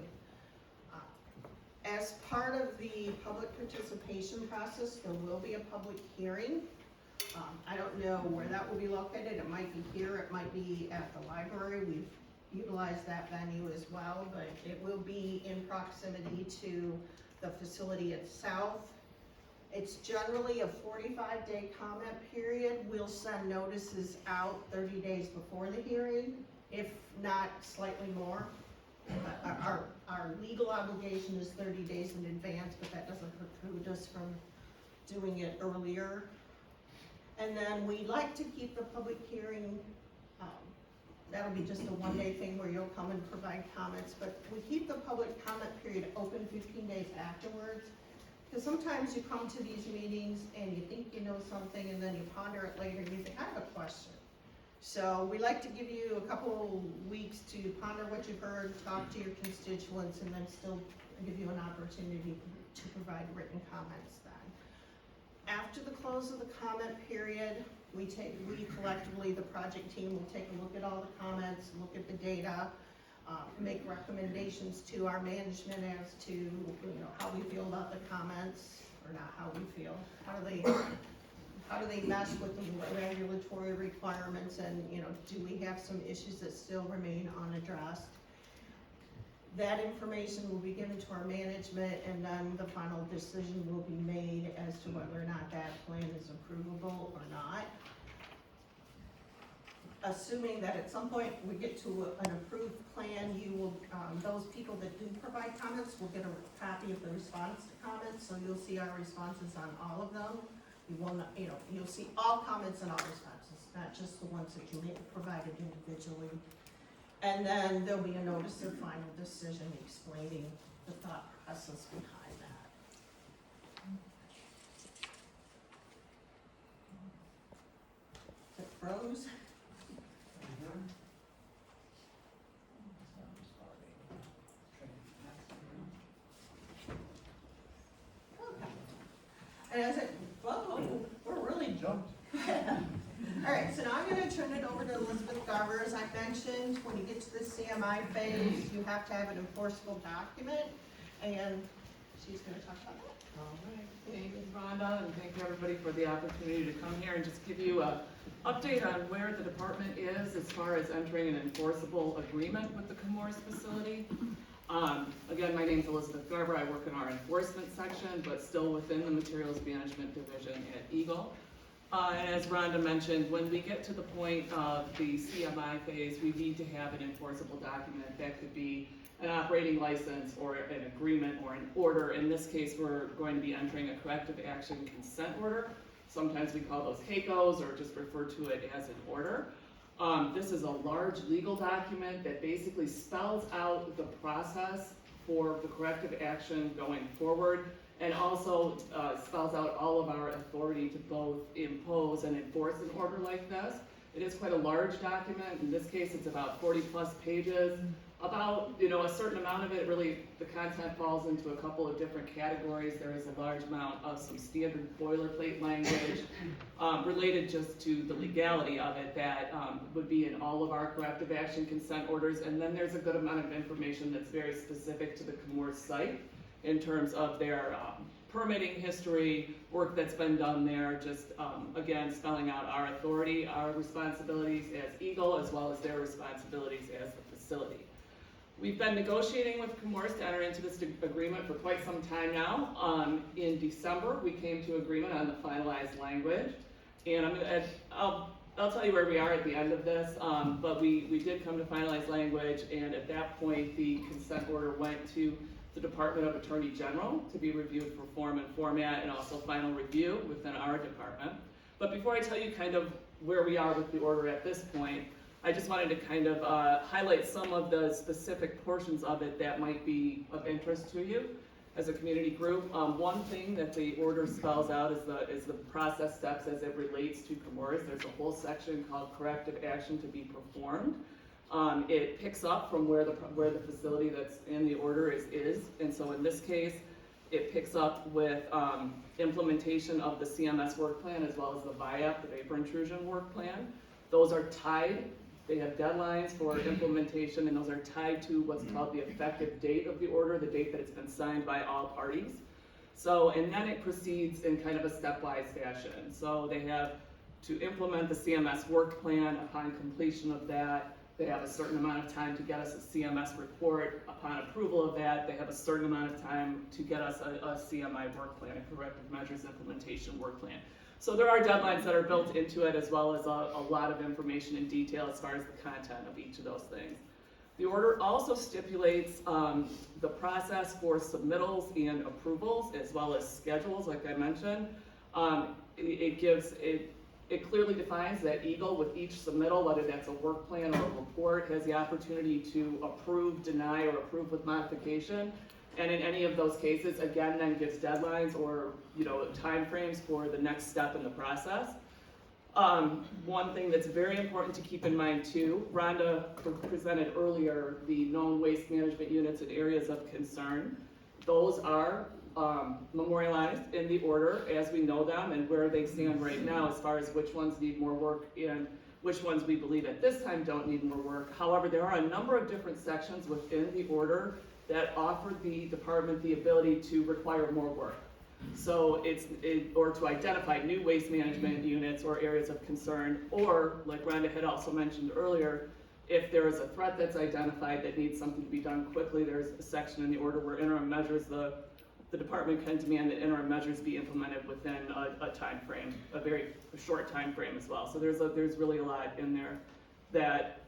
As part of the public participation process, there will be a public hearing. I don't know where that will be located. It might be here, it might be at the library. We've utilized that venue as well, but it will be in proximity to the facility itself. It's generally a 45-day comment period. We'll send notices out 30 days before the hearing, if not slightly more. Our legal obligation is 30 days in advance, but that doesn't preclude us from doing it earlier. And then we like to keep the public hearing, that'll be just a one-day thing where you'll come and provide comments, but we keep the public comment period open 15 days afterwards. Because sometimes you come to these meetings and you think you know something, and then you ponder it later and you think, I have a question. So we like to give you a couple weeks to ponder what you've heard, talk to your constituents, and then still give you an opportunity to provide written comments then. After the close of the comment period, we collectively, the project team will take a look at all the comments, look at the data, make recommendations to our management as to, how we feel about the comments, or not how we feel, how do they mesh with the regulatory requirements, and, do we have some issues that still remain unaddressed? That information will be given to our management, and then the final decision will be made as to whether or not that plan is approvable or not. Assuming that at some point we get to an approved plan, you will, those people that do provide comments will get a copy of the response to comments, so you'll see our responses on all of them. You will not, you'll see all comments and all responses, not just the ones that you may have provided individually. And then there'll be a notice of final decision explaining the thought process behind that. It froze. And I said, whoa, we're really jumped. All right, so now I'm gonna turn it over to Elizabeth Garber. As I mentioned, when you get to the CMI phase, you have to have an enforceable document, and she's gonna talk about that. All right, thank you, Rhonda, and thank you everybody for the opportunity to come here and just give you an update on where the department is as far as entering an enforceable agreement with the Chemours facility. Again, my name's Elizabeth Garber. I work in our enforcement section, but still within the materials management division at EGLE. And as Rhonda mentioned, when we get to the point of the CMI phase, we need to have an enforceable document. That could be an operating license or an agreement or an order. In this case, we're going to be entering a corrective action consent order. Sometimes we call those HACOs or just refer to it as an order. This is a large legal document that basically spells out the process for the corrective action going forward, and also spells out all of our authority to both impose and enforce an order like this. It is quite a large document. In this case, it's about 40+ pages. About, a certain amount of it, really, the content falls into a couple of different categories. There is a large amount of some standard boilerplate language related just to the legality of it that would be in all of our corrective action consent orders. And then there's a good amount of information that's very specific to the Chemours site in terms of their permitting history, work that's been done there, just again, spelling out our authority, our responsibilities as EGLE, as well as their responsibilities as the facility. We've been negotiating with Chemours to enter into this agreement for quite some time now. In December, we came to agreement on the finalized language, and I'll tell you where we are at the end of this, but we did come to finalized language, and at that point, the consent order went to the Department of Attorney General to be reviewed for form and format, and also final review within our department. But before I tell you kind of where we are with the order at this point, I just wanted to kind of highlight some of the specific portions of it that might be of interest to you as a community group. One thing that the order spells out is the process steps as it relates to Chemours. There's a whole section called corrective action to be performed. It picks up from where the facility that's in the order is, and so in this case, it picks up with implementation of the CMS work plan as well as the VIAP, the vapor intrusion work plan. Those are tied They have deadlines for implementation, and those are tied to what's called the effective date of the order, the date that it's been signed by all parties. So, and then it proceeds in kind of a stepwise fashion. So they have to implement the CMS work plan. Upon completion of that, they have a certain amount of time to get us a CMS report. Upon approval of that, they have a certain amount of time to get us a CMI work plan, a corrective measures implementation work plan. So there are deadlines that are built into it, as well as a lot of information in detail as far as the content of each of those things. The order also stipulates the process for submittals and approvals, as well as schedules, like I mentioned. It clearly defines that EGLE, with each submittal, whether that's a work plan or a report, has the opportunity to approve, deny, or approve with modification. And in any of those cases, again, then gives deadlines or, timeframes for the next step in the process. One thing that's very important to keep in mind too, Rhonda presented earlier the known waste management units and areas of concern. Those are memorialized in the order as we know them and where they stand right now as far as which ones need more work and which ones we believe at this time don't need more work. However, there are a number of different sections within the order that offer the department the ability to require more work. So or to identify new waste management units or areas of concern, or like Rhonda had also mentioned earlier, if there is a threat that's identified that needs something to be done quickly, there's a section in the order where interim measures, the department can demand that interim measures be implemented within a time frame, a very short time frame as well. So there's really a lot in there that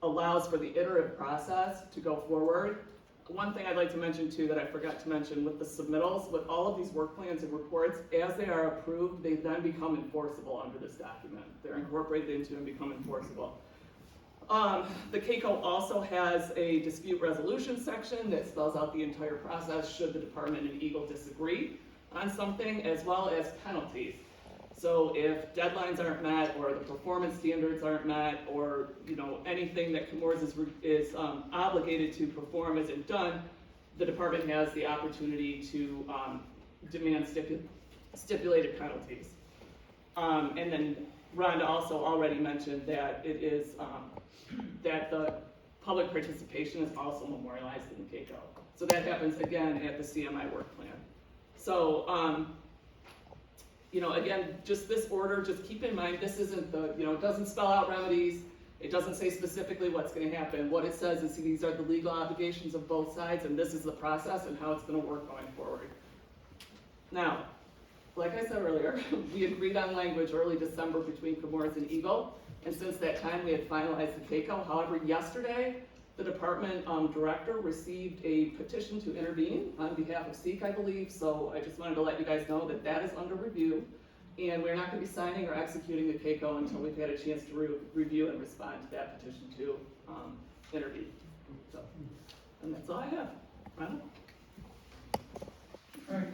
allows for the iterative process to go forward. One thing I'd like to mention too that I forgot to mention with the submittals, with all of these work plans and reports, as they are approved, they then become enforceable under this document. They're incorporated into and become enforceable. The CAECO also has a dispute resolution section that spells out the entire process should the department and EGLE disagree on something, as well as penalties. So if deadlines aren't met, or the performance standards aren't met, or anything that Chemours is obligated to perform isn't done, the department has the opportunity to demand stipulated penalties. And then Rhonda also already mentioned that it is that the public participation is also memorialized in the CAECO. So that happens again at the CMI work plan. So again, just this order, just keep in mind, this isn't it doesn't spell out remedies. It doesn't say specifically what's going to happen. What it says is these are the legal obligations of both sides, and this is the process and how it's going to work going forward. Now, like I said earlier, we agreed on language early December between Chemours and EGLE, and since that time we had finalized the CAECO. However, yesterday, the department director received a petition to intervene on behalf of SEEK, I believe, so I just wanted to let you guys know that that is under review, and we're not going to be signing or executing the CAECO until we've had a chance to review and respond to that petition to intervene. So, and that's all I have. Rhonda? All right,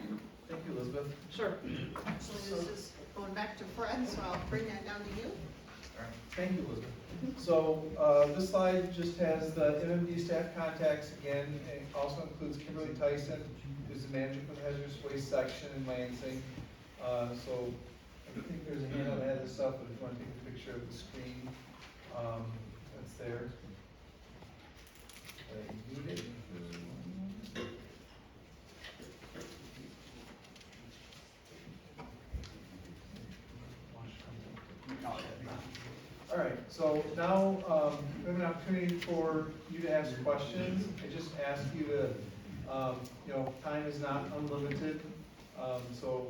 thank you, Elizabeth. Sure. Actually, this is going back to Fred, so I'll bring that down to you. All right, thank you, Elizabeth. So this slide just has the MMD staff contacts again. It also includes Kimberly Tyson, who's the manager for the hazardous waste section in Lansing. So I think there's a handout that has this stuff, but if you want to take a picture of the screen, that's there. You need it. All right, so now we have an opportunity for you to ask questions. I just ask you to, time is not unlimited, so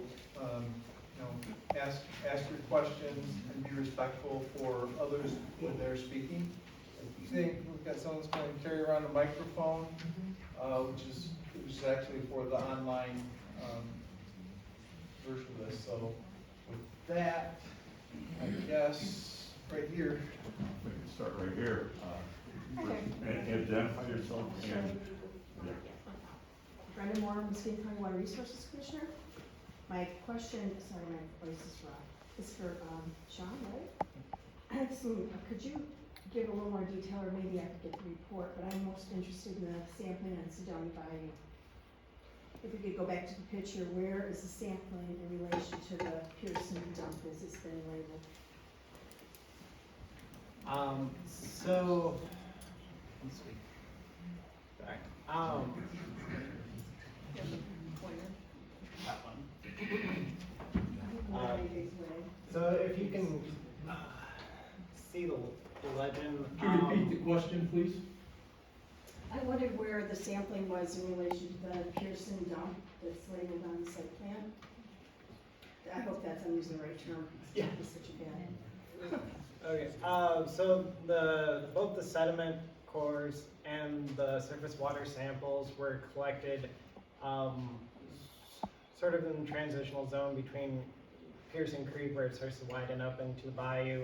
ask your questions and be respectful for others when they're speaking. I think we've got someone that's going to carry around a microphone, which is actually for the online version of this. So with that, I guess. Right here. We can start right here. And identify yourself and. Brenda Moore, Muscatine County Water Resources Commissioner. My question, sorry, my voice is raw, is for Sean, right? Could you give a little more detail, or maybe I could get the report, but I'm most interested in the sampling on Sedona Bayou. If we could go back to the picture, where is the sampling in relation to the Pearson dump as it's been labeled? So, let's see. Sorry. That one. So if you can see the legend. Can you repeat the question, please? I wondered where the sampling was in relation to the Pearson dump that's labeled on the site plan. I hope that's, I'm using the right term. Yeah. It's such a bad. Okay, so both the sediment cores and the surface water samples were collected sort of in the transitional zone between Pearson Creek, where it starts to widen up into the bayou.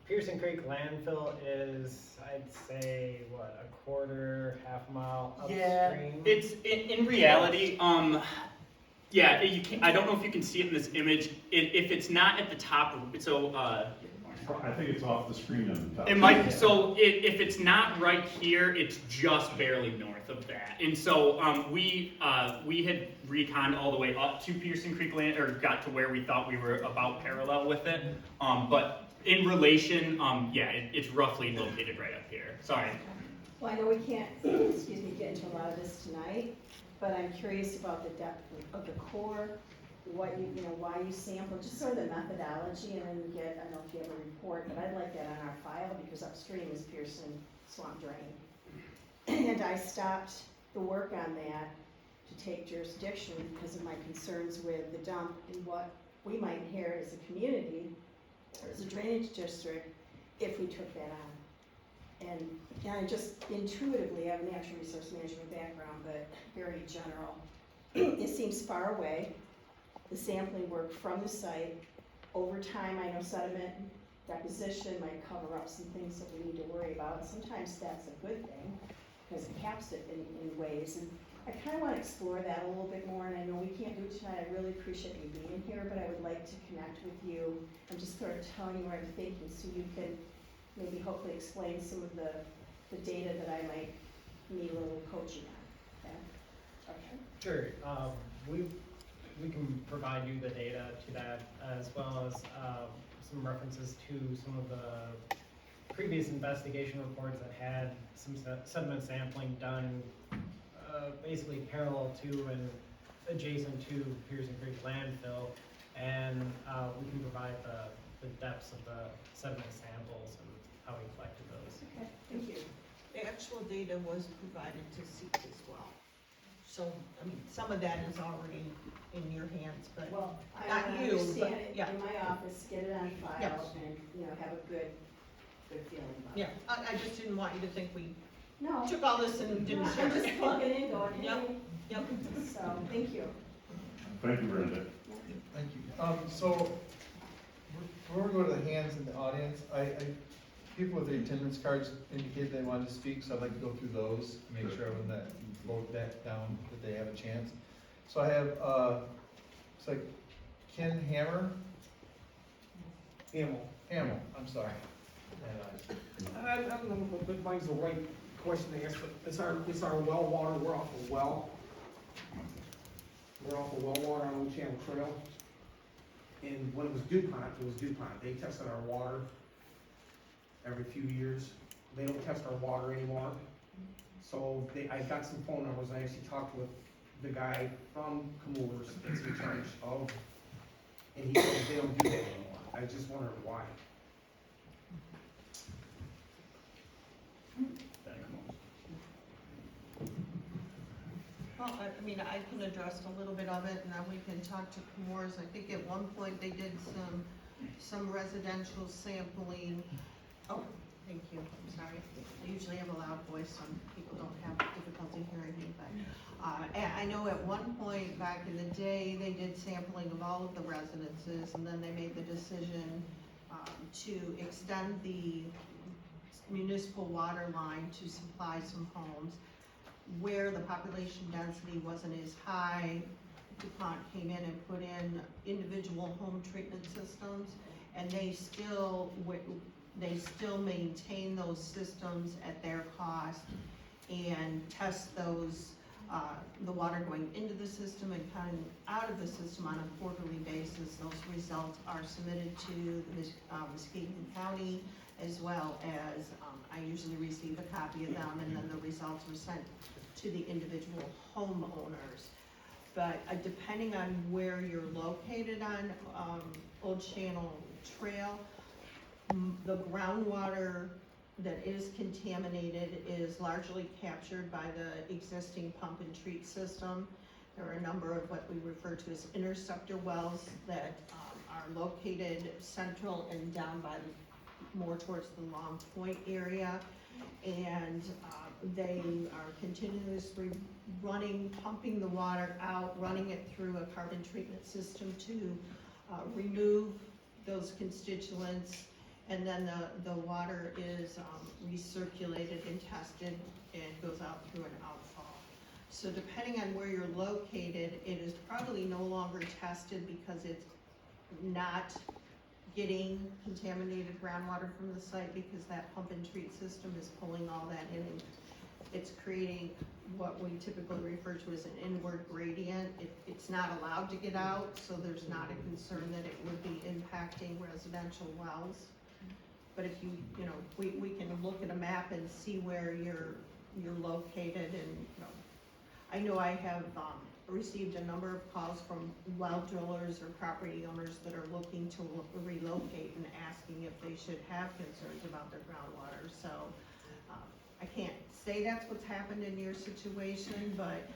Pearson Creek landfill is, I'd say, what, a quarter, half a mile upstream? Yeah, it's in reality, yeah, you can, I don't know if you can see it in this image. If it's not at the top, so I think it's off the screen on the top. it might. So if it's not right here, it's just barely north of that. And so we had reconned all the way up to Pearson Creek land, or got to where we thought we were about parallel with it. But in relation, yeah, it's roughly located right up here. Sorry. Well, I know we can't, excuse me, get into a lot of this tonight, but I'm curious about the depth of the core, what you know, why you sampled, just sort of the methodology, and then we get, I don't know if you have a report, but I'd like that on our file, because upstream is Pearson Swamp Drain. And I stopped the work on that to take jurisdiction because of my concerns with the dump and what we might inherit as a community, or as a drainage district, if we took that on. And I just intuitively have a natural resource management background, but very general. It seems far away. The sampling work from the site, over time, I know sediment deposition might cover up some things that we need to worry about. Sometimes that's a good thing, because it caps it in ways. And I kind of want to explore that a little bit more, and I know we can't do it tonight. I really appreciate you being here, but I would like to connect with you and just sort of telling you what I'm thinking, so you can maybe hopefully explain some of the data that I might need a little coaching on. Okay? Sure. We can provide you the data to that, as well as some references to some of the previous investigation reports that had some sediment sampling done basically parallel to and adjacent to Pearson Creek landfill, and we can provide the depths of the sediment samples and how we collected those. Okay, thank you. The actual data was provided to SEEK as well. So, I mean, some of that is already in your hands, but Well, I not you, understand but, it yeah. in my office, get it on file, Yes. and, you know, have a good feeling about it. yeah, I just didn't want you to think we No, took all this and no, didn't share I'm just it. plugging in, going, hey. Yep, yep. So, thank you. Thank you, Brenda. Thank you. So, before we go to the hands in the audience, people with their attendance cards indicated they wanted to speak, so I'd like to go through those, to make sure everyone that wrote that down, that they have a chance. So I have, it's like Ken Hammer? Hamel. Hamel, I'm sorry. I don't know if mine's the right question to ask, but it's our well water, we're off a well. We're off a well water on Old Channel Trail. And when it was DuPont, They tested our water every few years. They don't test our water anymore. So I got some phone numbers, I actually talked with the guy from Chemours that's in charge of, and he said they don't do that anymore. I just wondered why. Well, I mean, I can address a little bit of it, and then we can talk to Chemours. I think at one point they did some residential sampling. Oh, thank you, I'm sorry. I usually have a loud voice, so people don't have difficulty hearing me, but, I know at one point back in the day, they did sampling of all of the residences, and then they made the decision, to extend the municipal water line to supply some homes. Where the population density wasn't as high, DuPont came in and put in individual home treatment systems, and they still maintain those systems at their cost and test those the water going into the system and coming out of the system on a quarterly basis. Those results are submitted to the Muskegon County, as well as, I usually receive a copy of them, and then the results are sent to the individual homeowners. But depending on where you're located on Old Channel Trail, the groundwater that is contaminated is largely captured by the existing pump and treat system. There are a number of what we refer to as interceptor wells that are located central and down by more towards the Long Point area. And they are continuously pumping the water out, running it through a carbon treatment system to remove those constituents. And then the water is recirculated and tested and goes out through an outfall. So depending on where you're located, it is probably no longer tested because it's not getting contaminated groundwater from the site, because that pump and treat system is pulling all that in, and it's creating what we typically refer to as an inward gradient. It's not allowed to get out, so there's not a concern that it would be impacting residential wells. But if you know, we can look at a map and see where you're located, and I know I have received a number of calls from well drillers or property owners that are looking to relocate and asking if they should have concerns about their groundwater. So I can't say that's what's happened in your situation, but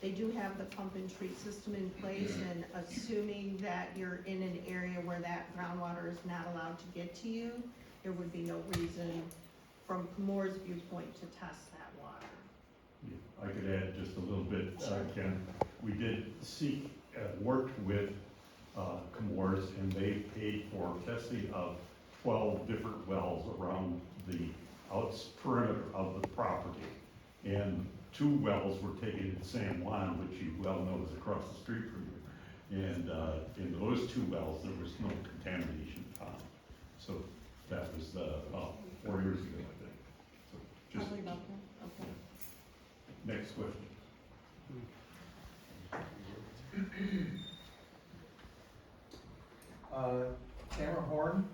they do have the pump and treat system in place, and assuming that you're in an area where that groundwater is not allowed to get to you, there would be no reason from Chemours' viewpoint to test that water. I could add just a little bit, Ken. We did seek, worked with Chemours, and they paid for testing of 12 different wells around the perimeter of the property. And 2 wells were taken in San Juan, which you well know is across the street from you. And in those 2 wells, there was no contamination found. So that was about 4 years ago, I think. So just Probably about that, okay. next question. Tamara Horn.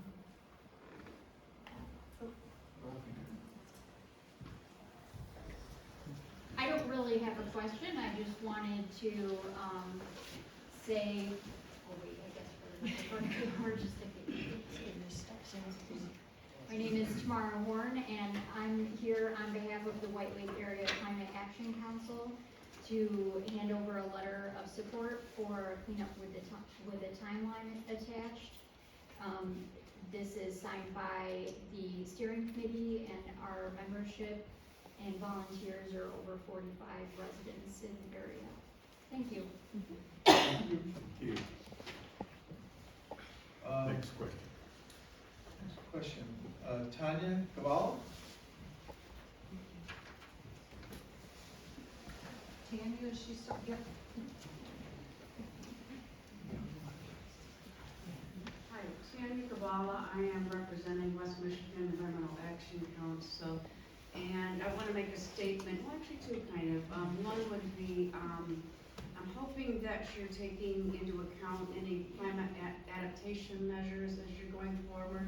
I don't really have a question, I just wanted to, say, oh wait, I guess we're just thinking. My name is Chemours Horn, and I'm here on behalf of the White Lake Area Climate Action Council to hand over a letter of support for cleanup with a timeline attached. This is signed by the steering committee, and our membership and volunteers are over 45 residents in the area. Thank you. Thank you. Next question. Next question. Tanya Cabal. Tanya, is she still here? Hi, Tanya Kabala. I am representing West Michigan Environmental Action Council, and I want to make a statement, well, actually 2 kind of. One would be, I'm hoping that you're taking into account any climate adaptation measures as you're going forward.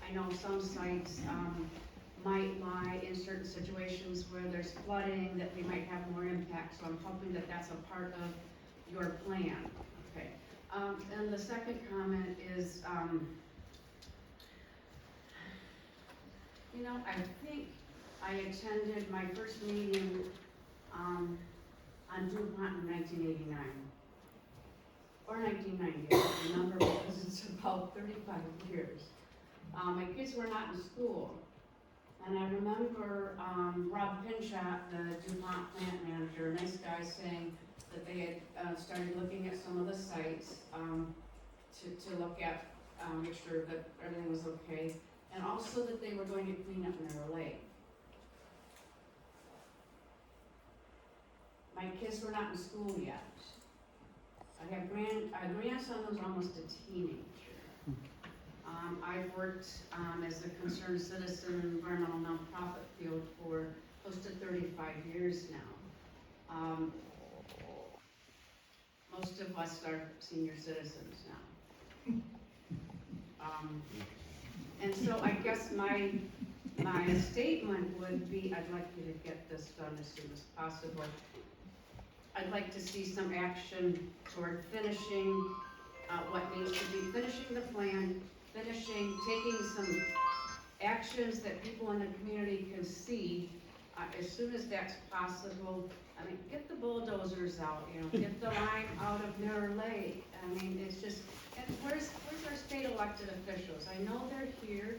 I know some sites might lie in certain situations where there's flooding, that we might have more impact, so I'm hoping that that's a part of your plan. Okay. And the second comment is, I think I attended my first meeting on DuPont in 1989. Or 1990, I don't remember, because it's about 35 years. My kids were not in school. And I remember Rob Pinchot, the DuPont plant manager, nice guy, saying that they had started looking at some of the sites to look at, make sure that everything was okay, and also that they were going to clean up Mirror Lake. My kids were not in school yet. I have a grandson who's almost a teenager. I've worked as a concerned citizen in the environmental nonprofit field for close to 35 years now. Most of us are senior citizens now. And so I guess my statement would be, I'd like you to get this done as soon as possible. I'd like to see some action toward finishing what needs to be, finishing the plan, taking some actions that people in the community can see as soon as that's possible. I mean, get the bulldozers out, get the line out of Mirror Lake. I mean, it's just, and where's our state elected officials? I know they're here,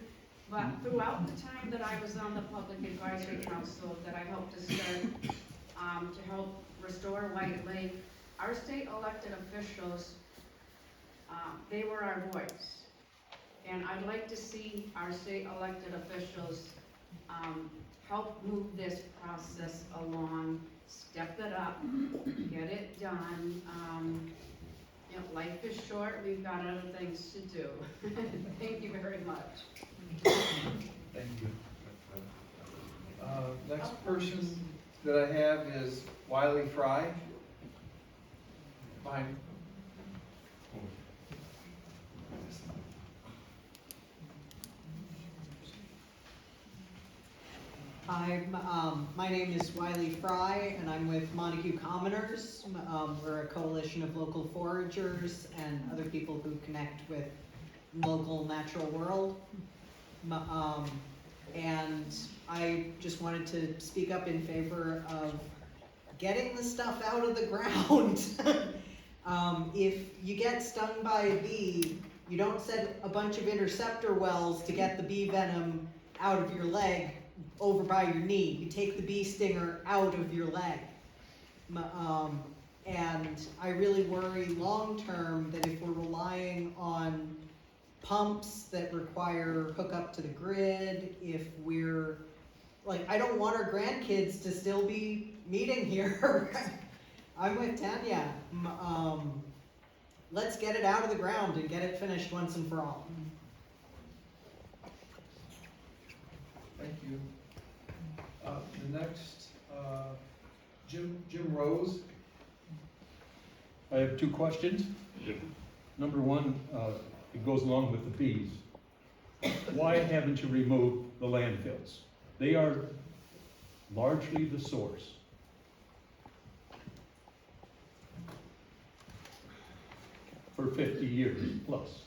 but throughout the time that I was on the Public Advisory Council that I helped to start, to help restore White Lake, our state elected officials, they were our voice. And I'd like to see our state elected officials help move this process along, step it up, get it done. Life is short, we've got other things to do. Thank you very much. Thank you. Next person that I have is Wiley Fry. Behind. My name is Wiley Fry, and I'm with Montague Commoners. We're a coalition of local foragers and other people who connect with local natural world. And I just wanted to speak up in favor of getting the stuff out of the ground. If you get stung by a bee, you don't set a bunch of interceptor wells to get the bee venom out of your leg over by your knee. You take the bee stinger out of your leg. And I really worry long-term that if we're relying on pumps that require hookup to the grid, if we're, like, I don't want our grandkids to still be meeting here. I'm with Tanya. Let's get it out of the ground and get it finished once and for all. Thank you. The next, Jim Rose. I have two questions. Number one, it goes along with the bees. Why haven't you removed the landfills? They are largely the source. For 50 years plus.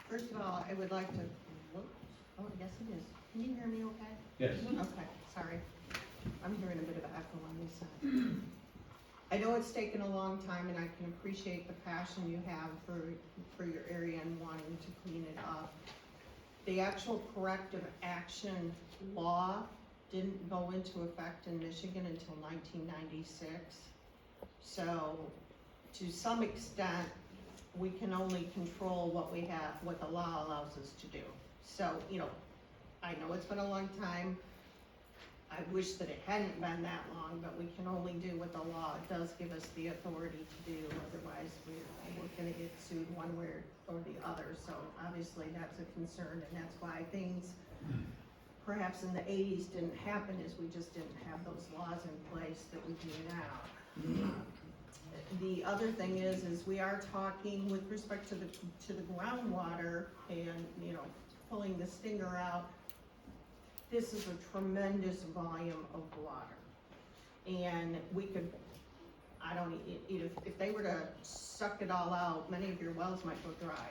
First of all, I would like to, oh, yes it is. Can you hear me okay? Yes. Okay, sorry. I'm hearing a bit of an echo on this side. I know it's taken a long time, and I can appreciate the passion you have for your area and wanting to clean it up. The actual corrective action law didn't go into effect in Michigan until 1996. So, to some extent, we can only control what we have, what the law allows us to do. So, I know it's been a long time. I wish that it hadn't been that long, but we can only do what the law does give us the authority to do. Otherwise, we're gonna get sued one way or the other. So obviously that's a concern, and that's why things perhaps in the 80s didn't happen, is we just didn't have those laws in place that we do now. The other thing is we are talking with respect to the groundwater and, pulling the stinger out. This is a tremendous volume of water. And we could, if they were to suck it all out, many of your wells might go dry.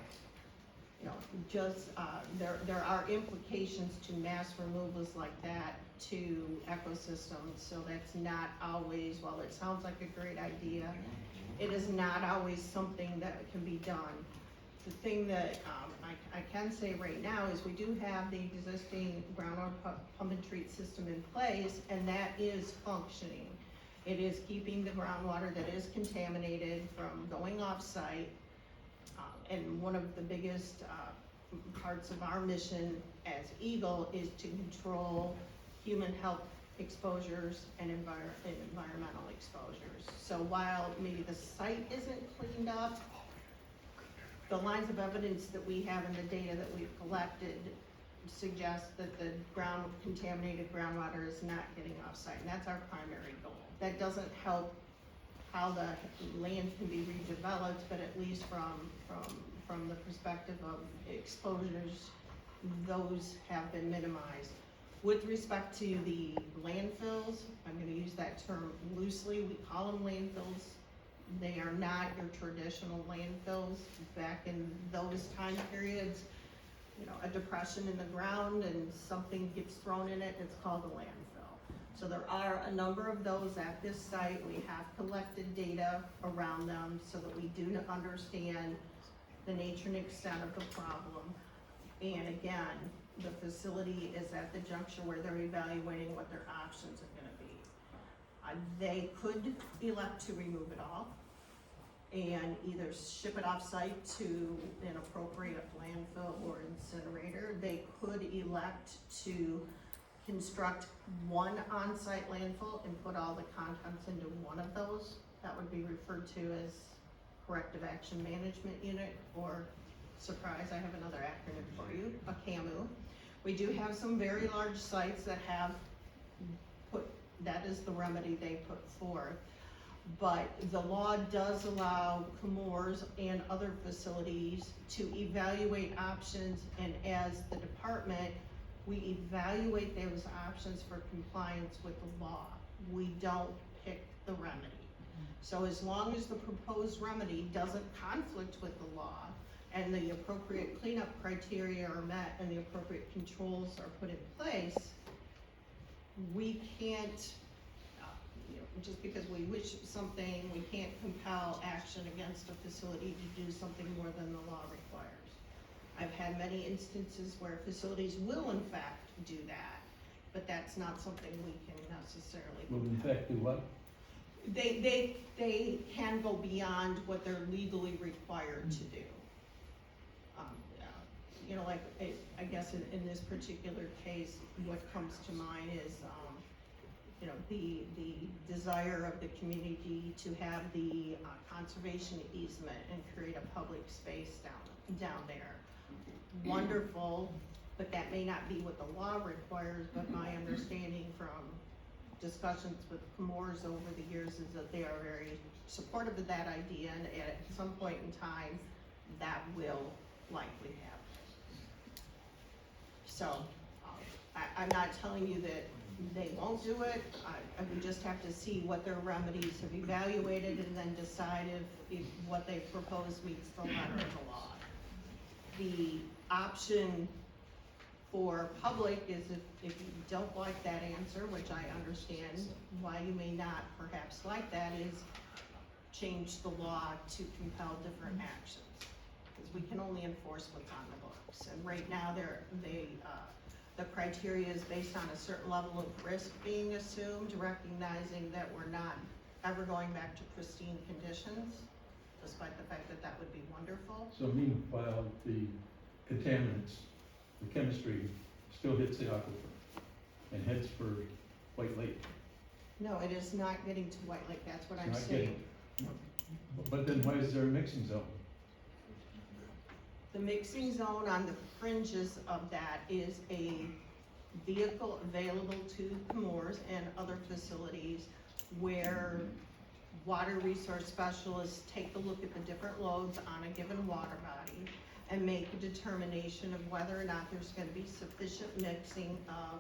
There are implications to mass removals like that to ecosystems. So that's not always, while it sounds like a great idea, it is not always something that can be done. The thing that I can say right now is we do have the existing groundwater pump and treat system in place, and that is functioning. It is keeping the groundwater that is contaminated from going off-site. And one of the biggest parts of our mission as EGLE is to control human health exposures and environmental exposures. So while maybe the site isn't cleaned up, the lines of evidence that we have and the data that we've collected suggest that the contaminated groundwater is not getting off-site, and that's our primary goal. That doesn't help how the land can be redeveloped, but at least from the perspective of exposures, those have been minimized. With respect to the landfills, I'm gonna use that term loosely, we call them landfills. They are not your traditional landfills. Back in those time periods, you know, a depression in the ground and something gets thrown in it, it's called a landfill. So there are a number of those at this site. We have collected data around them so that we do understand the nature and extent of the problem. And again, the facility is at the juncture where they're evaluating what their options are gonna be. They could elect to remove it all and either ship it off-site to an appropriate landfill or incinerator. They could elect to construct one on-site landfill and put all the contents into one of those. That would be referred to as corrective action management unit, or surprise, I have another acronym for you, a CAMU. We do have some very large sites that have that is the remedy they put forth. But the law does allow Chemours and other facilities to evaluate options, and as the department, we evaluate those options for compliance with the law. We don't pick the remedy. So as long as the proposed remedy doesn't conflict with the law and the appropriate cleanup criteria are met and the appropriate controls are put in place, we can't, just because we wish something, we can't compel action against a facility to do something more than the law requires. I've had many instances where facilities will in fact do that, but that's not something we can necessarily Will in compel. fact do what? They can go beyond what they're legally required to do. You know, like, I guess in this particular case, what comes to mind is, you know, the desire of the community to have the conservation easement and create a public space down there. Wonderful, but that may not be what the law requires, but my understanding from discussions with Chemours over the years is that they are very supportive of that idea, and at some point in time, that will likely happen. So, I'm not telling you that they won't do it. We just have to see what their remedies have evaluated and then decide if what they propose meets the letter of the law. The option for public is if you don't like that answer, which I understand why you may not perhaps like that, is change the law to compel different actions. Because we can only enforce what's on the books. And right now, the criteria is based on a certain level of risk being assumed, recognizing that we're not ever going back to pristine conditions, despite the fact that that would be wonderful. So meanwhile, the contaminants, the chemistry still hits the aquifer and heads for White Lake. No, it is not getting to White Lake, that's what I'm Not saying. getting- But then why is there a mixing zone? The mixing zone on the fringes of that is a vehicle available to Chemours and other facilities where water resource specialists take a look at the different loads on a given water body and make a determination of whether or not there's gonna be sufficient mixing of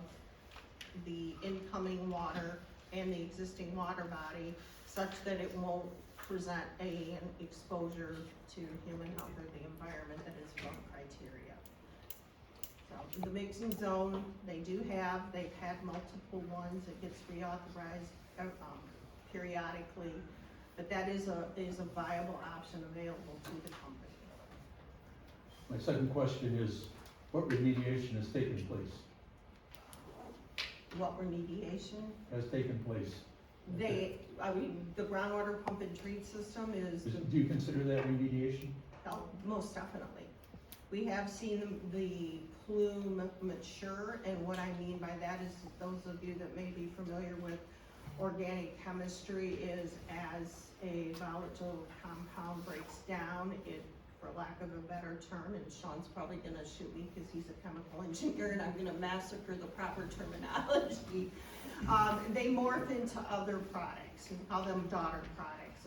the incoming water and the existing water body such that it won't present an exposure to human health or the environment that is one criteria. So the mixing zone, they've had multiple ones, it gets reauthorized periodically, but that is a viable option available to the company. My second question is, what remediation has taken place? What remediation? Has taken place? The groundwater pump and treat system is, Do you consider that remediation? most definitely. We have seen the plume mature, and what I mean by that is, those of you that may be familiar with organic chemistry, is as a volatile compound breaks down, it for lack of a better term, and Sean's probably gonna shoot me because he's a chemical engineer and I'm gonna massacre the proper terminology. They morph into other products, we call them daughter products,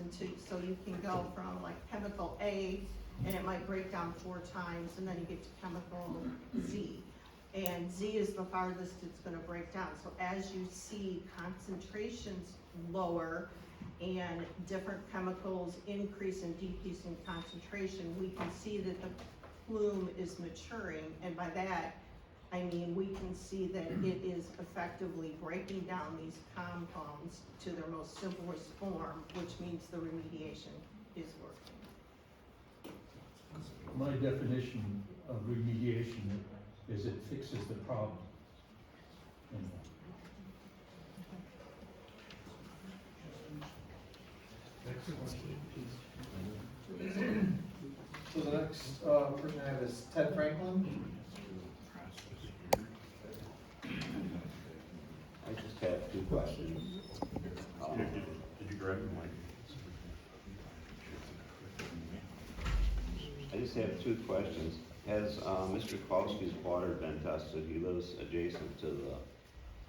so you can go from like chemical A, and it might break down 4 times, and then you get to chemical Z. And Z is the farthest it's gonna break down. So as you see concentrations lower and different chemicals increase and decrease in concentration, we can see that the plume is maturing. And by that, I mean, we can see that it is effectively breaking down these compounds to their most simplest form, which means the remediation is working. My definition of remediation is it fixes the problem. So the next person I have is Ted Franklin. I just have 2 questions. Did you grab the mic? I just have 2 questions. Has Mr. Kowalski's water been tested? He lives adjacent to the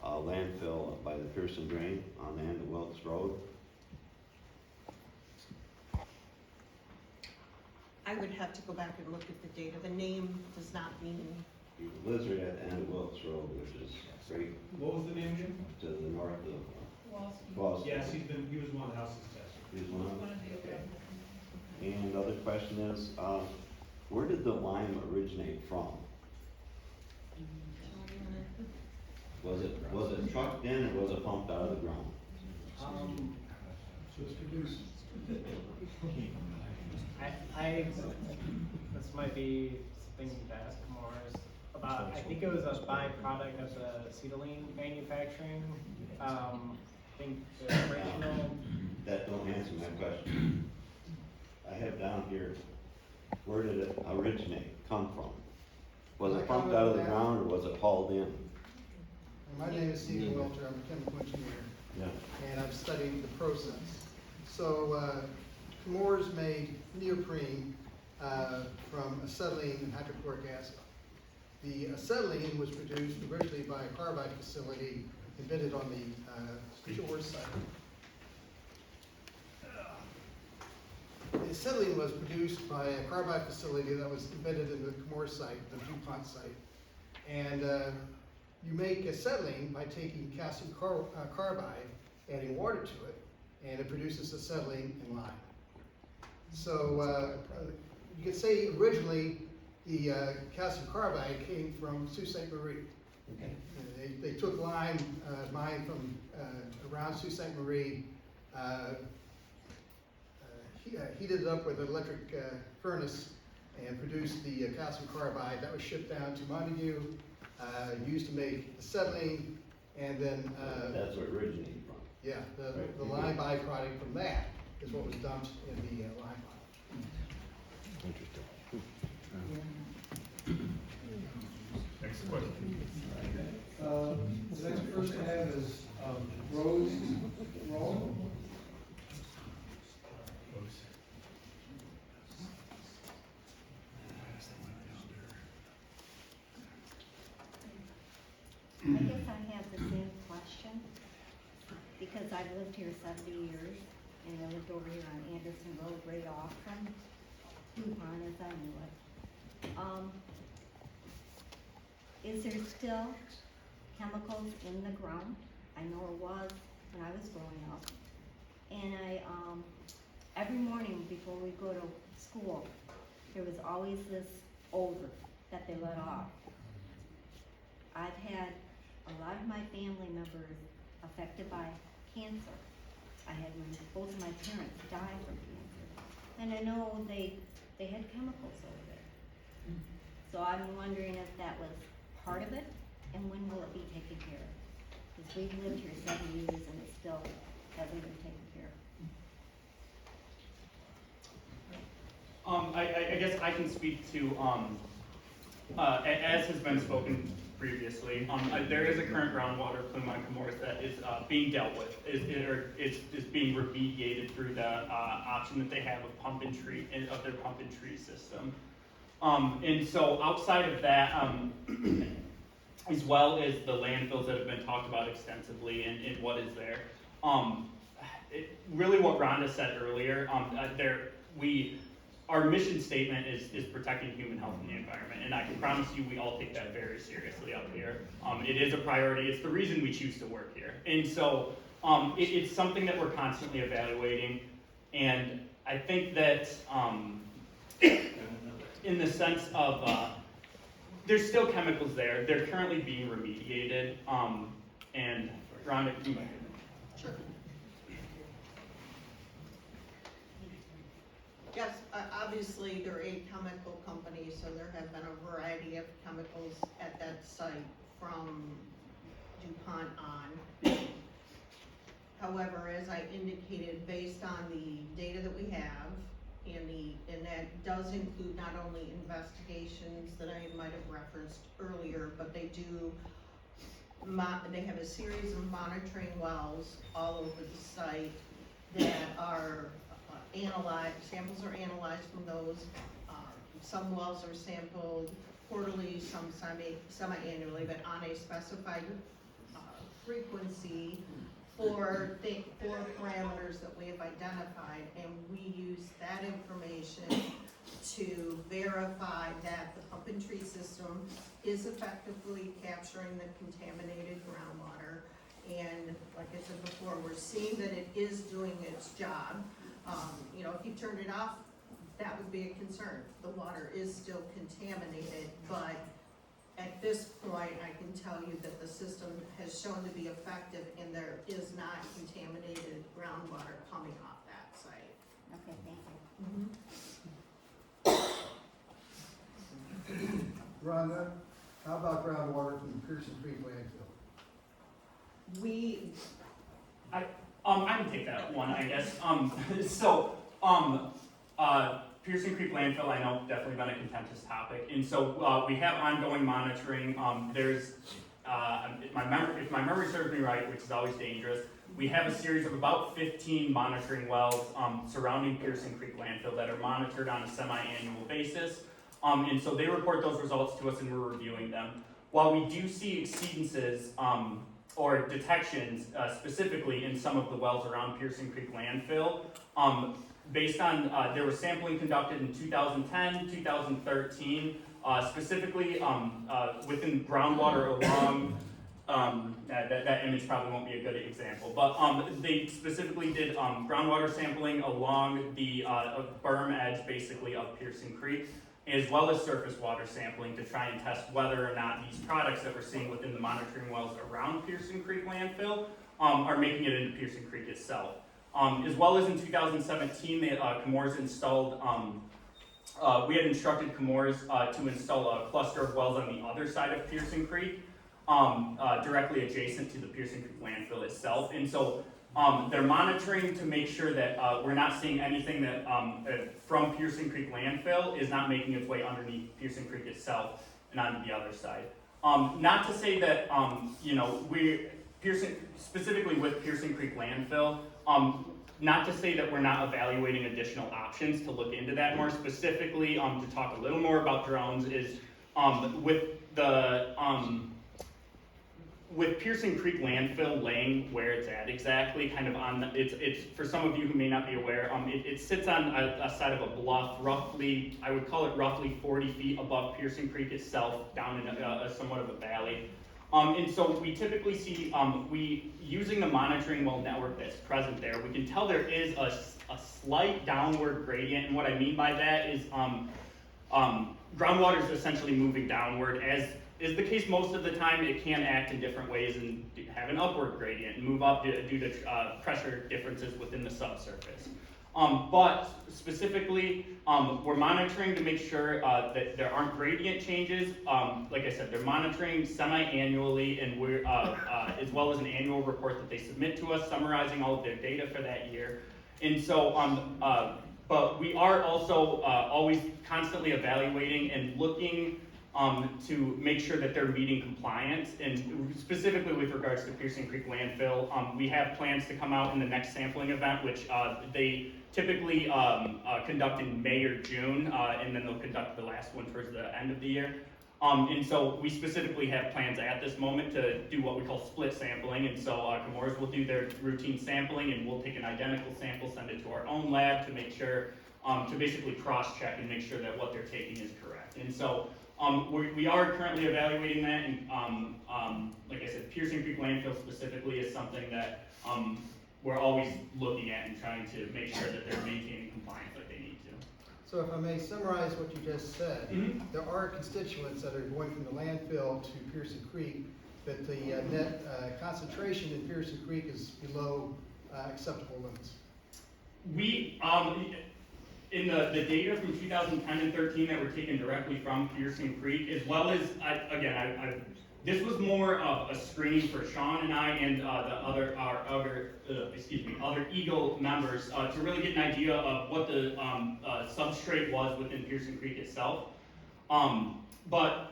landfill by the Pearson Drain on the end of Wilkes Road. I would have to go back and look at the data. The name does not mean, He lives right at the end of Wilkes Road, which is right What was the name again? to the north of Kowalski. Yes, he was one of the houses tested. He's one of them. And the other question is, where did the lime originate from? Was it trucked in or was it pumped out of the ground? This might be something to ask Chemours about. I think it was a byproduct of the acetylene manufacturing. I think the original. That don't answer my question. I have down here, where did it originate, come from? Was it pumped out of the ground or was it hauled in? My name is Stephen Welter, I'm a chemical engineer, Yeah. and I've studied the process. So, Chemours made neoprene from acetylene and hydrochloric acid. The acetylene was produced originally by a carbide facility embedded on the Chemours site. The acetylene was produced by a carbide facility that was embedded in the Chemours site, the DuPont site. And you make acetylene by taking calcium carbide, adding water to it, and it produces acetylene and lime. So you could say originally the calcium carbide came from Sault Ste. Marie. They took lime mine from around Sault Ste. Marie, heated it up with an electric furnace and produced the calcium carbide that was shipped down to Montague, used to make acetylene, and then That's where it originated from. yeah, the lime byproduct from that is what was dumped in the lime pile. Interesting. Next question. The next person I have is Rose Roll. I guess I have the same question, because I've lived here 70 years, and I lived over here on Anderson Road, right off from DuPont as I knew it. Is there still chemicals in the ground? I know it was when I was growing up. And every morning before we go to school, there was always this odor that they let off. I've had a lot of my family members affected by cancer. I had both of my parents die from cancer. And I know they had chemicals over there. So I'm wondering if that was part of it, and when will it be taken care of? Because we've lived here 7 years and it still hasn't been taken care of. I guess I can speak to, as has been spoken previously. There is a current groundwater plume on Chemours that is being dealt with, is being remediated through the option that they have of their pump and treat system. And so outside of that, as well as the landfills that have been talked about extensively and what is there, really what Rhonda said earlier, our mission statement is protecting human health and the environment, and I can promise you we all take that very seriously up here. It is a priority. It's the reason we choose to work here. And so it's something that we're constantly evaluating, and I think that in the sense of there's still chemicals there. They're currently being remediated, and Rhonda, do you mind? Sure. Yes, obviously, they're a chemical company, so there have been a variety of chemicals at that site from DuPont on. However, as I indicated, based on the data that we have, and that does include not only investigations that I might have referenced earlier, but they have a series of monitoring wells all over the site that are analyzed, samples are analyzed from those. Some wells are sampled quarterly, some semi-annually, but on a specified frequency for parameters that we have identified, and we use that information to verify that the pump and treat system is effectively capturing the contaminated groundwater. And like I said before, we're seeing that it is doing its job. If you turned it off, that would be a concern. The water is still contaminated, but at this point, I can tell you that the system has shown to be effective, and there is not contaminated groundwater coming off that site. Okay, thank you. Rhonda, how about groundwater from the Pearson Creek landfill? I can take that one, I guess. Pearson Creek landfill, I know, definitely been a contentious topic, and so we have ongoing monitoring. There's, if my memory serves me right, which is always dangerous, we have a series of about 15 monitoring wells surrounding Pearson Creek landfill that are monitored on a semi-annual basis, and so they report those results to us, and we're reviewing them. While we do see exceedances or detections specifically in some of the wells around Pearson Creek landfill, based on, there was sampling conducted in 2010, 2013, specifically within groundwater along, that image probably won't be a good example, but they specifically did groundwater sampling along the berm edge, basically, of Pearson Creek, as well as surface water sampling to try and test whether or not these products that we're seeing within the monitoring wells around Pearson Creek landfill are making it into Pearson Creek itself. As well as in 2017, Chemours installed, we had instructed Chemours to install a cluster of wells on the other side of Pearson Creek, directly adjacent to the Pearson Creek landfill itself. And so they're monitoring to make sure that we're not seeing anything that from Pearson Creek landfill is not making its way underneath Pearson Creek itself and onto the other side. Not to say that, specifically with Pearson Creek landfill, not to say that we're not evaluating additional options to look into that more specifically, to talk a little more about drones is, with Pearson Creek landfill laying where it's at exactly, kind of on the, it's for some of you who may not be aware, it sits on a side of a bluff, roughly, I would call it roughly 40 feet above Pearson Creek itself, down in a somewhat of a valley. And so we typically see, using the monitoring well network that's present there, we can tell there is a slight downward gradient, and what I mean by that is groundwater is essentially moving downward. As is the case most of the time, it can act in different ways and have an upward gradient and move up due to pressure differences within the subsurface. But specifically, we're monitoring to make sure that there aren't gradient changes. Like I said, they're monitoring semi-annually, and we're as well as an annual report that they submit to us, summarizing all of their data for that year. And so, but we are also always constantly evaluating and looking to make sure that they're meeting compliance, and specifically with regards to Piercing Creek landfill. We have plans to come out in the next sampling event, which they typically conduct in May or June, and then they'll conduct the last one towards the end of the year. And so we specifically have plans at this moment to do what we call split sampling, and so Chemours will do their routine sampling, and we'll take an identical sample, send it to our own lab to make sure, to basically cross-check and make sure that what they're taking is correct. And so we are currently evaluating that, and like I said, Piercing Creek landfill specifically is something that we're always looking at and trying to make sure that they're maintaining compliance like they need to. So if I may summarize what you just said, there are constituents that are going from the landfill to Piercing Creek, but the net concentration in Piercing Creek is below acceptable limits. We, in the data from 2010 and 13 that were taken directly from Piercing Creek, as well as, this was more of a screening for Sean and I and our other EGLE members to really get an idea of what the substrate was within Piercing Creek itself. But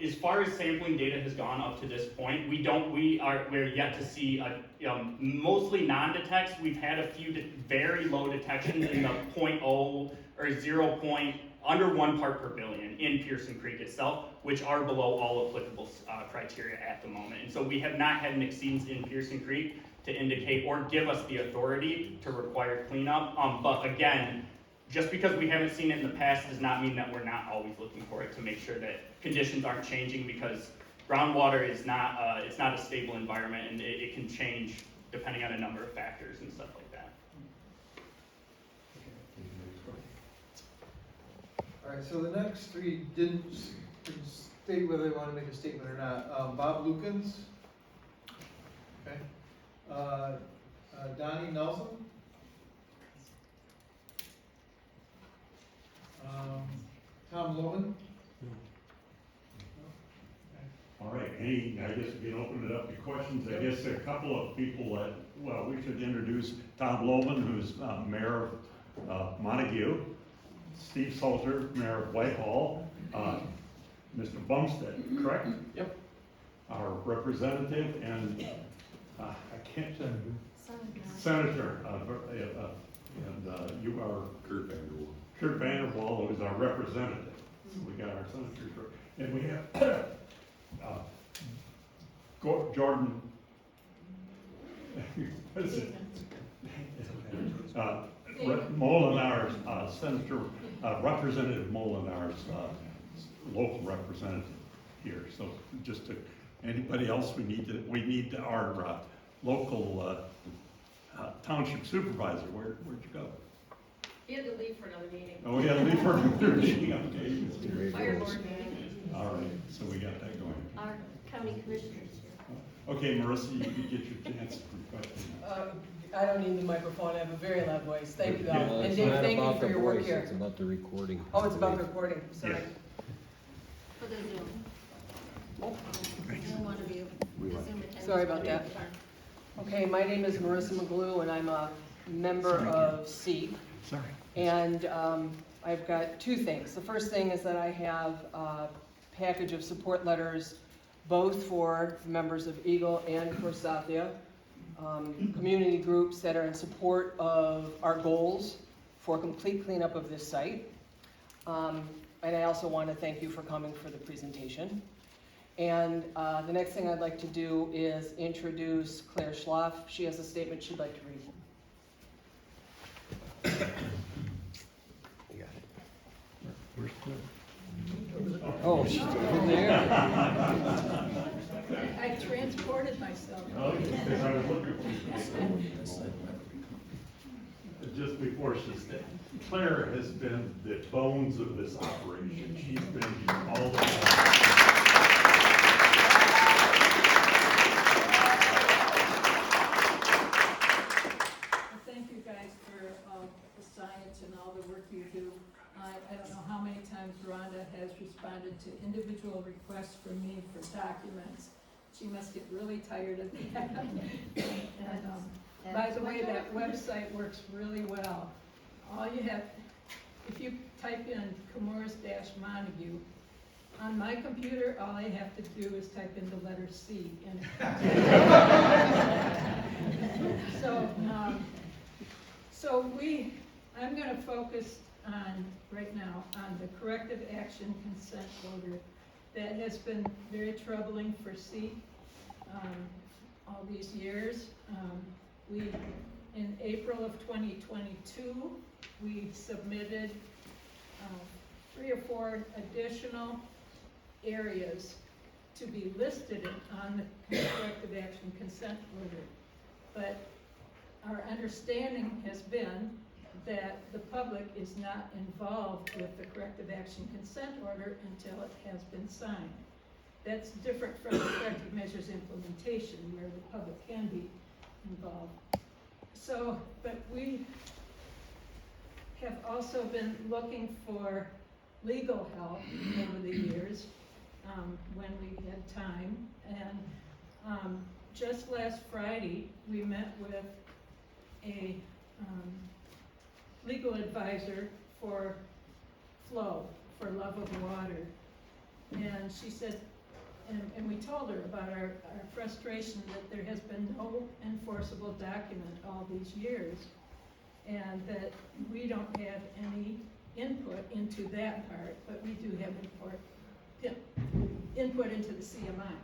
as far as sampling data has gone up to this point, we're yet to see mostly non-detects. We've had a few very low detections in the 0.0 or 0. Under 1 part per billion in Piercing Creek itself, which are below all applicable criteria at the moment. And so we have not had an exceedance in Piercing Creek to indicate or give us the authority to require cleanup. But again, just because we haven't seen it in the past does not mean that we're not always looking for it to make sure that conditions aren't changing, because groundwater is not, it's not a stable environment, and it can change depending on a number of factors and stuff like that. All right, so the next three didn't state whether they want to make a statement or not. Bob Lukens. Okay. Donnie Nelson. Tom Loman. All right, I guess we can open it up to questions. I guess a couple of people that, well, we should introduce Tom Loman, who's mayor of Montague. Steve Salter, mayor of Whitehall. Mr. Bumstead, correct? Yep. Our representative and, I can't, Senator, and you are Kurt Vanderwall, who is our representative. So we got our senators, and we have Jordan, what is it? Molinar's, Senator, Representative Molinar's local representative here. So just to, anybody else we need our local township supervisor. Where'd you go? He had to leave for another meeting. Oh, we had to leave for another meeting. Okay. Fire board meeting. All right, so we got that going. Our county commissioners here. Okay, Marissa, you can get your chance for questions. I don't need the microphone, I have a very loud voice, thank you though. Yeah. And Dave, thank you for your work here. It's about the recording. Oh, it's about the recording, sorry. Yes. For the Zoom. Zoom want to be, Zoom attendance. Sorry about that. Okay, my name is Marissa McGlue and I'm a member of SEEP. Sorry. And I've got two things. The first thing is that I have a package of support letters both for members of EGLE and for Sathya, community groups that are in support of our goals for complete cleanup of this site. And I also want to thank you for coming for the presentation. And the next thing I'd like to do is introduce Claire Schloff. She has a statement she'd like to read. Where's Claire? Oh, she's over there. I transported myself. Just before she said, Claire has been the bones of this operation. She's been here all the time. Thank you guys for the science and all the work you do. I don't know how many times Rhonda has responded to individual requests from me for documents. She must get really tired of that. And by the way, that website works really well. All you have, if you type in Chemours-Montague, On my computer, all I have to do is type in the letter C and I'm gonna focus on, right now, on the corrective action consent order that has been very troubling for SEEK, all these years. In April of 2022, we submitted 3 or 4 additional areas to be listed on the corrective action consent order. But our understanding has been that the public is not involved with the corrective action consent order until it has been signed. That's different from the corrective measures implementation, where the public can be involved. So, but we have also been looking for legal help over the years, when we had time. And just last Friday, we met with a legal advisor for Flow, for Love of Water. And she said, and we told her about our frustration that there has been no enforceable document all these years, and that we don't have any input into that part, but we do have input into the CMI.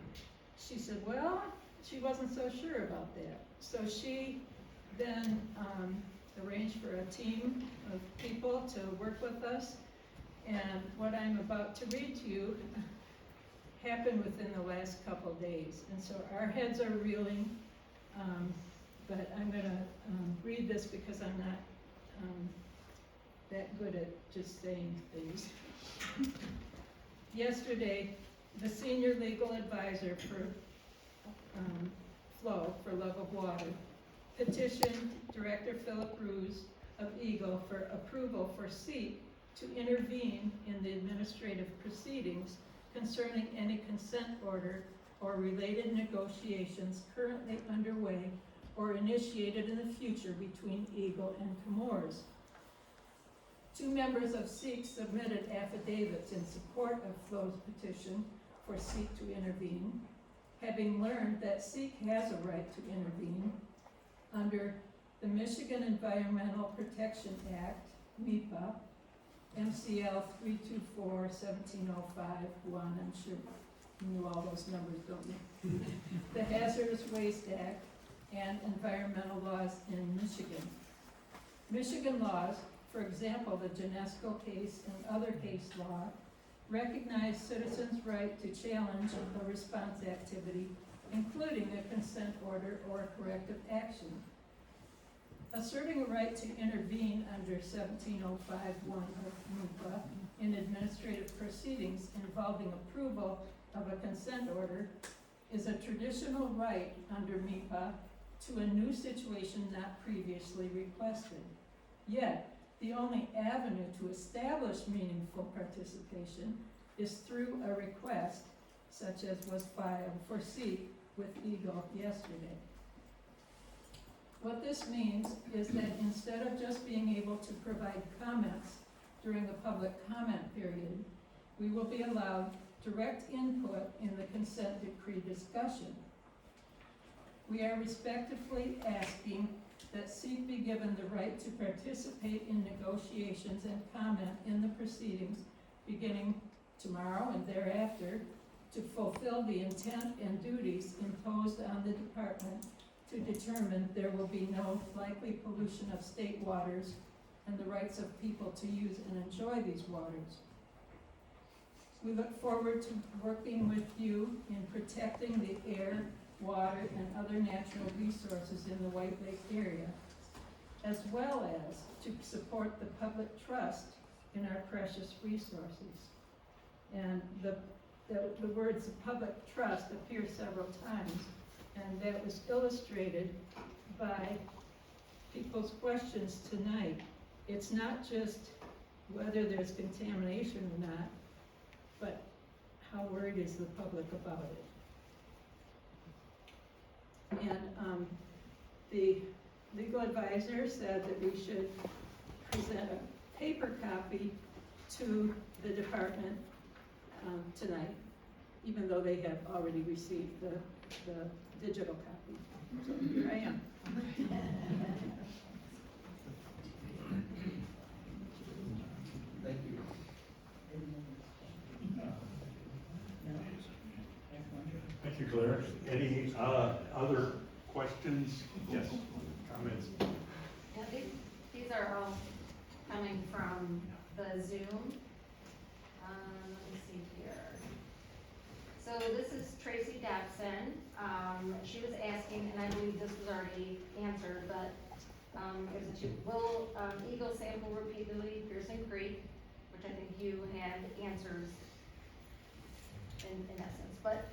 She said, well, she wasn't so sure about that. So she then arranged for a team of people to work with us, and what I'm about to read to you happened within the last couple days, and so our heads are reeling, but I'm gonna read this because I'm not that good at just saying things. Yesterday, the senior legal advisor for Flow, for Love of Water, petitioned Director Philip Ruse of EGLE for approval for SEEK to intervene in the administrative proceedings concerning any consent order or related negotiations currently underway or initiated in the future between EGLE and Chemours. 2 members of SEEK submitted affidavits in support of Flow's petition for SEEK to intervene, having learned that SEEK has a right to intervene under the Michigan Environmental Protection Act, MEPA, MCL 324-17051, I'm sure you knew all those numbers, don't you? The Hazardous Waste Act, and environmental laws in Michigan. Michigan laws, for example, the Genesco case and other case law, recognize citizens' right to challenge a response activity, including a consent order or a corrective action. Asserting a right to intervene under 17051 of MEPA in administrative proceedings involving approval of a consent order is a traditional right under MEPA to a new situation not previously requested. Yet, the only avenue to establish meaningful participation is through a request, such as was filed for SEEK with EGLE yesterday. What this means is that instead of just being able to provide comments during the public comment period, we will be allowed direct input in the consent decree discussion. We are respectfully asking that SEEK be given the right to participate in negotiations and comment in the proceedings beginning tomorrow and thereafter to fulfill the intent and duties imposed on the department to determine there will be no likely pollution of state waters and the rights of people to use and enjoy these waters. We look forward to working with you in protecting the air, water, and other natural resources in the White Lake area, as well as to support the public trust in our precious resources. And the words public trust appear several times, and that was illustrated by people's questions tonight. It's not just whether there's contamination or not, but how worried is the public about it. And the legal advisor said that we should present a paper copy to the department tonight, even though they have already received the digital copy. So here I am. Thank you. Thank you, Claire. Any other questions? Yes, comments? Yeah, these are all coming from the Zoom. Let me see here. So this is Tracy Dobson. She was asking, and I believe this was already answered, but it was will EGLE sample repeatedly Pearson Creek, which I think you had answers in essence, but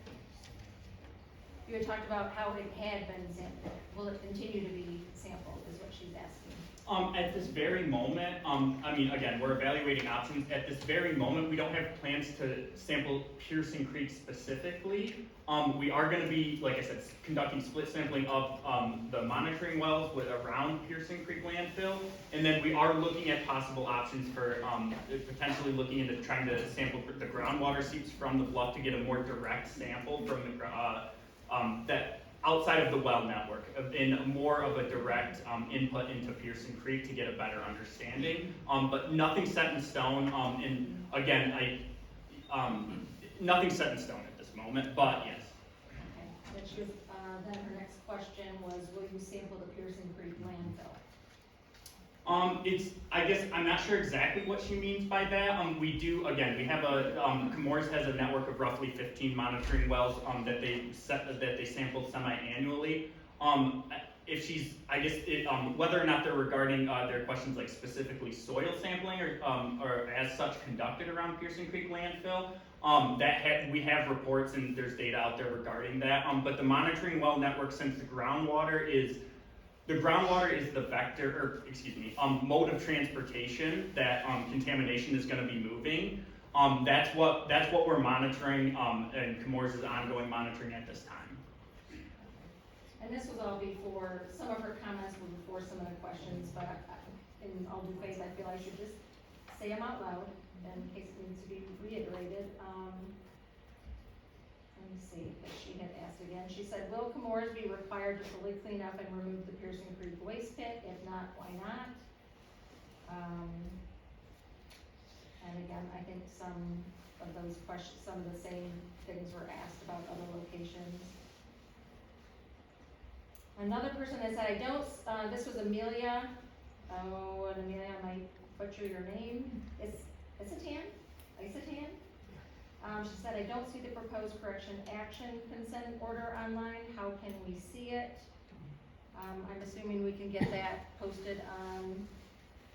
you had talked about how it had been sampled. Will it continue to be sampled, is what she's asking. At this very moment, I mean, again, we're evaluating options. At this very moment, we don't have plans to sample Pearson Creek specifically. We are gonna be, like I said, conducting split sampling of the monitoring wells around Pearson Creek landfill. And then we are looking at possible options for potentially looking into trying to sample the groundwater seeps from the bluff to get a more direct sample from the that outside of the well network, in more of a direct input into Pearson Creek to get a better understanding. But nothing set in stone, and again, nothing set in stone at this moment, but yes. Okay, which is, then her next question was, will you sample the Pearson Creek landfill? I guess, I'm not sure exactly what she means by that. We do, again, we have Chemours has a network of roughly 15 monitoring wells, that they sampled semi-annually. If she's, I guess, whether or not they're regarding, their questions like specifically soil sampling or as such conducted around Pearson Creek landfill, we have reports and there's data out there regarding that. But the monitoring well network, since the groundwater is the vector, or excuse me, mode of transportation that contamination is going to be moving. That's what we're monitoring, and Chemours' ongoing monitoring at this time. And this was all before, some of her comments were before some of the questions, but in all due faith, I feel I should just say them out loud in case it needs to be reiterated. Let me see if she had asked again. She said, will Chemours be required to fully clean up and remove the Pearson Creek waste pit? If not, why not? And again, I think some of those questions, some of the same things were asked about other locations. Another person that said, I don't, this was Amelia. Oh, and Amelia, I might butcher your name. Isatan? She said, I don't see the proposed correction action consent order online. How can we see it? I'm assuming we can get that posted on.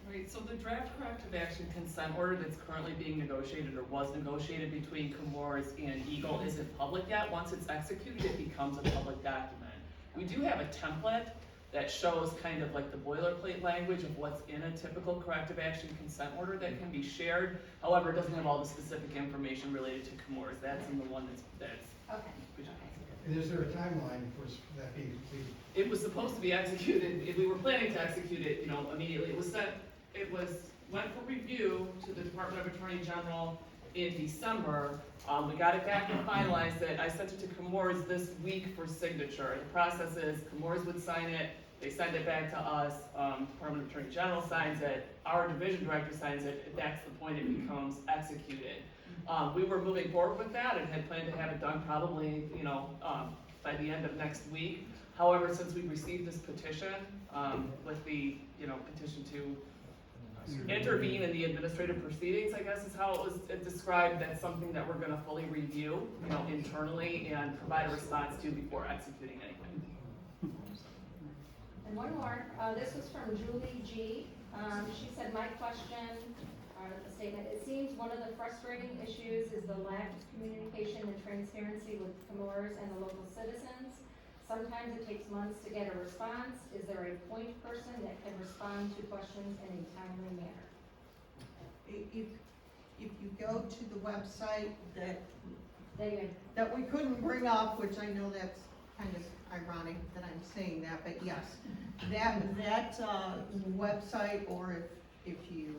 Right, so the draft corrective action consent order that's currently being negotiated or was negotiated between Chemours and EGLE isn't public yet. Once it's executed, it becomes a public document. We do have a template that shows kind of like the boilerplate language of what's in a typical corrective action consent order that can be shared. However, it doesn't have all the specific information related to Chemours. That's in the one that's okay. And is there a timeline for that being completed? It was supposed to be executed, if we were planning to execute it, immediately. Went for review to the Department of Attorney General in December. We got it back and finalized it. I sent it to Chemours this week for signature. The process is Chemours would sign it, they send it back to us, Department of Attorney General signs it, our division director signs it, that's the point it becomes executed. We were moving forward with that and had planned to have it done probably, by the end of next week. However, since we received this petition, with the, petition to intervene in the administrative proceedings, I guess is how it was described, that's something that we're gonna fully review, internally and provide a response to before executing anything. And one more, this was from Julie G. She said, my question, the statement, it seems one of the frustrating issues is the lack of communication and transparency with Chemours and the local citizens. Sometimes it takes months to get a response. Is there a point person that can respond to questions in a timely manner? If you go to the website that we couldn't bring up, which I know that's kind of ironic that I'm saying that, but yes, that website, or if you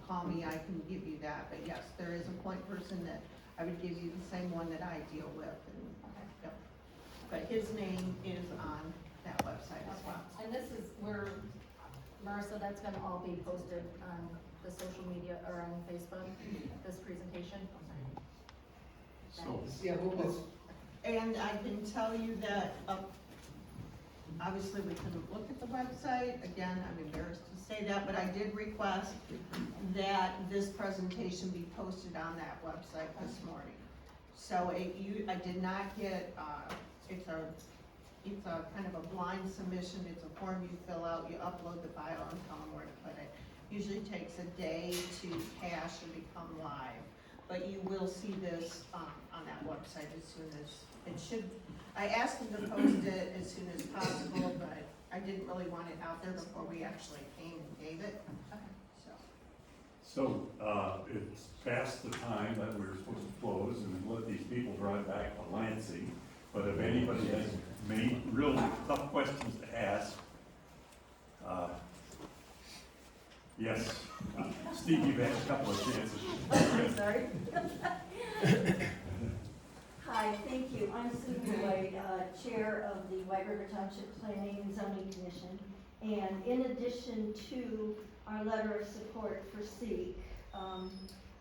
call me, I can give you that, but yes, there is a point person that I would give you the same one that I deal with, and, yep. But his name is on that website as well. And this is where, Marissa, that's gonna all be posted on the social media or on Facebook, this presentation? So, Yeah, And I can tell you that, obviously, we couldn't look at the website, again, I'm embarrassed to say that, but I did request that this presentation be posted on that website this morning. So I did not get, it's a kind of a blind submission, it's a form you fill out, you upload the file and tell them where to put it. Usually takes a day to cache and become live, but you will see this on that website as soon as, it should, I asked them to post it as soon as possible, but I didn't really want it out there before we actually came and gave it, so. So, it's past the time that we were supposed to close and let these people drive back to Lansing. But if anybody has many real tough questions to ask, yes, Steve, you've had a couple of chances. I'm sorry. Hi, thank you. I'm Susan White, Chair of the White River Township Planning and Zoning Commission. And in addition to our letter of support for SEEK,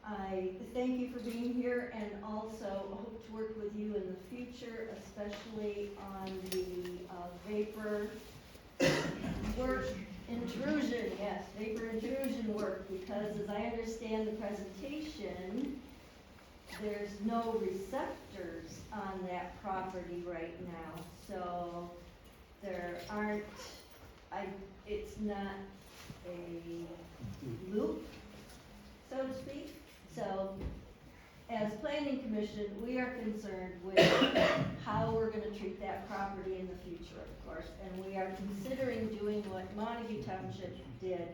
I thank you for being here and also hope to work with you in the future, especially on the vapor work intrusion, yes, vapor intrusion work, because as I understand the presentation, there's no receptors on that property right now, so there aren't, it's not a loop, so to speak. So, as Planning Commission, we are concerned with how we're gonna treat that property in the future, of course, and we are considering doing what Montague Township did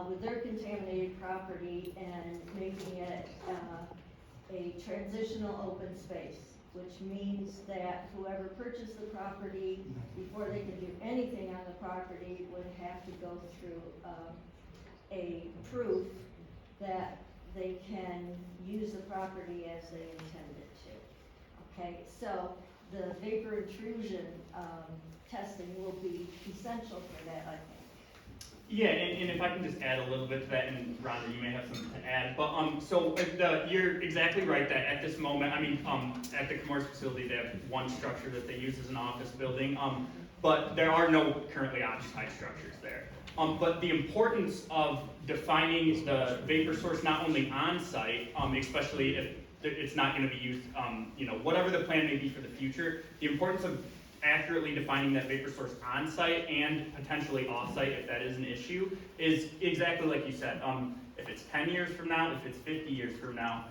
with their contaminated property and making it a transitional open space, which means that whoever purchased the property, before they could do anything on the property, would have to go through a proof that they can use the property as they intended to. Okay, so the vapor intrusion testing will be essential for that, I think. Yeah, and if I can just add a little bit to that, and Rhonda, you may have something to add, but, you're exactly right that at this moment, I mean, at the Chemours facility, they have one structure that they use as an office building, but there are no currently occupied structures there. But the importance of defining the vapor source not only on site, especially if it's not gonna be used, whatever the plan may be for the future, the importance of accurately defining that vapor source on site and potentially off site if that is an issue is exactly like you said. If it's 10 years from now, if it's 50 years from now,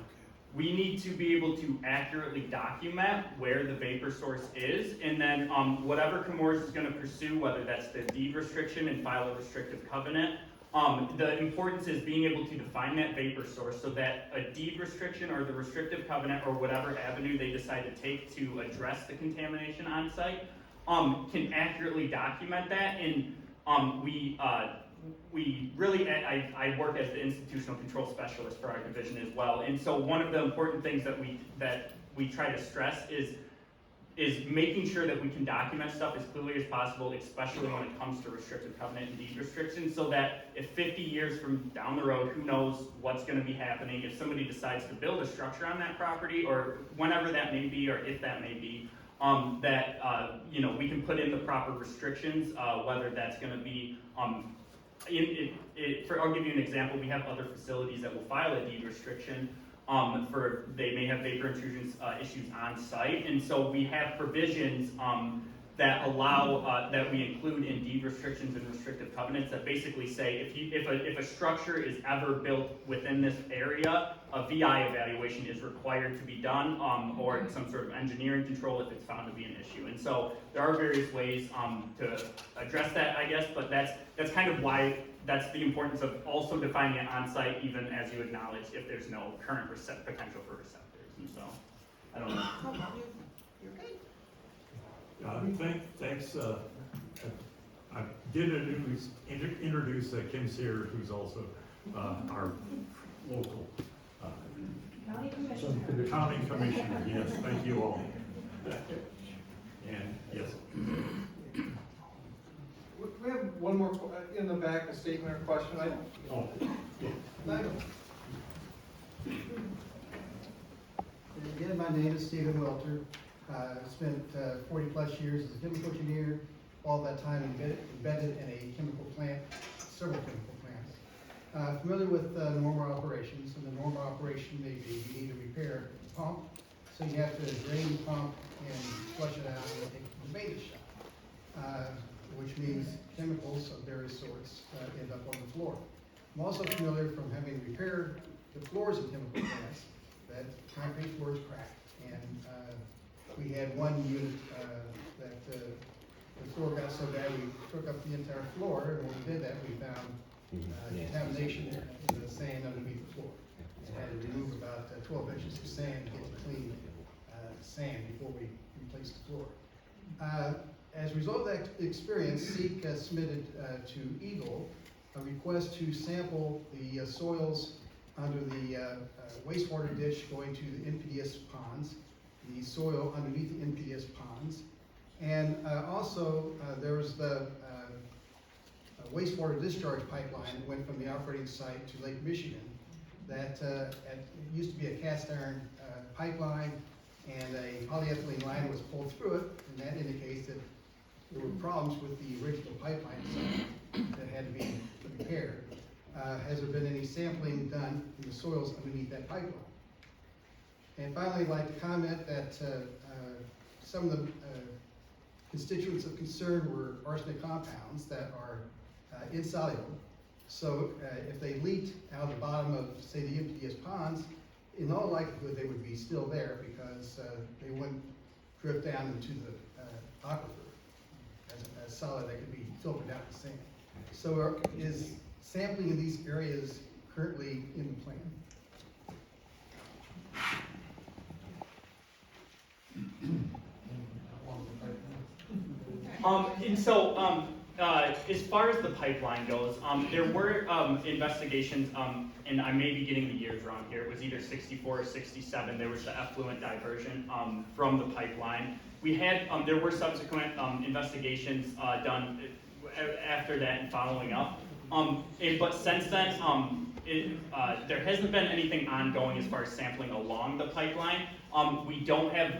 we need to be able to accurately document where the vapor source is, and then whatever Chemours is going to pursue, whether that's the deed restriction and file a restrictive covenant, the importance is being able to define that vapor source so that a deed restriction or the restrictive covenant or whatever avenue they decide to take to address the contamination on site can accurately document that. And we really, I work as the institutional control specialist for our division as well. And so one of the important things that we try to stress is making sure that we can document stuff as clearly as possible, especially when it comes to restrictive covenant and deed restrictions, so that if 50 years from down the road, who knows what's going to be happening, if somebody decides to build a structure on that property, or whenever that may be, or if that may be, we can put in the proper restrictions, whether that's going to be, I'll give you an example. We have other facilities that will file a deed restriction they may have vapor intrusion issues on site, and so we have provisions that allow that we include in deed restrictions and restrictive covenants that basically say if a structure is ever built within this area, a VI evaluation is required to be done, or some sort of engineering control if it's found to be an issue. And so there are various ways to address that, I guess, but that's kind of why. That's the importance of also defining it on site, even as you acknowledge if there's no current potential for receptors. And so, I don't know. You're good. Thanks. I did introduce Kim Sear, who's also our local, County Commissioner. the county commissioner, yes, thank you all. And, yes. We have one more, in the back, a statement or question. Oh, yeah. Again, my name is Stephen Welter. I spent 40 plus years as a chemical engineer, all that time embedded in a chemical plant, several chemical plants. Familiar with normal operations, and the normal operation may be you need to repair the pump, so you have to drain the pump and flush it out and take the maintenance shop, which means chemicals of various sorts end up on the floor. I'm also familiar from having repaired the floors in chemical plants that concrete floors crack, and we had one unit that the floor got so bad we took up the entire floor, and when we did that, we found contamination in the sand underneath the floor. So we had to remove about 12 inches of sand to get to clean sand before we replaced the floor. As a result of that experience, SEEK submitted to EGLE a request to sample the soils under the wastewater ditch going to the NPDES ponds, the soil underneath the NPDES ponds, and also there was the wastewater discharge pipeline that went from the operating site to Lake Michigan. That it used to be a cast iron pipeline, and a polyethylene line was pulled through it, and that indicates that there were problems with the original pipeline design that had to be repaired. Has there been any sampling done in the soils underneath that pipeline? And finally, I'd like to comment that some of the constituents of concern were arsenic compounds that are insoluble. So if they leaked out of the bottom of, say, the NPDES ponds, in all likelihood they would be still there because they wouldn't drift down into the aquifer as solid that could be filtered out the sand. So is sampling in these areas currently in the plan? And so, as far as the pipeline goes, there were investigations, and I may be getting the years wrong here. It was either 64 or 67. There was the effluent diversion from the pipeline. We had there were subsequent investigations done after that and following up. But since then, there hasn't been anything ongoing as far as sampling along the pipeline. We don't have,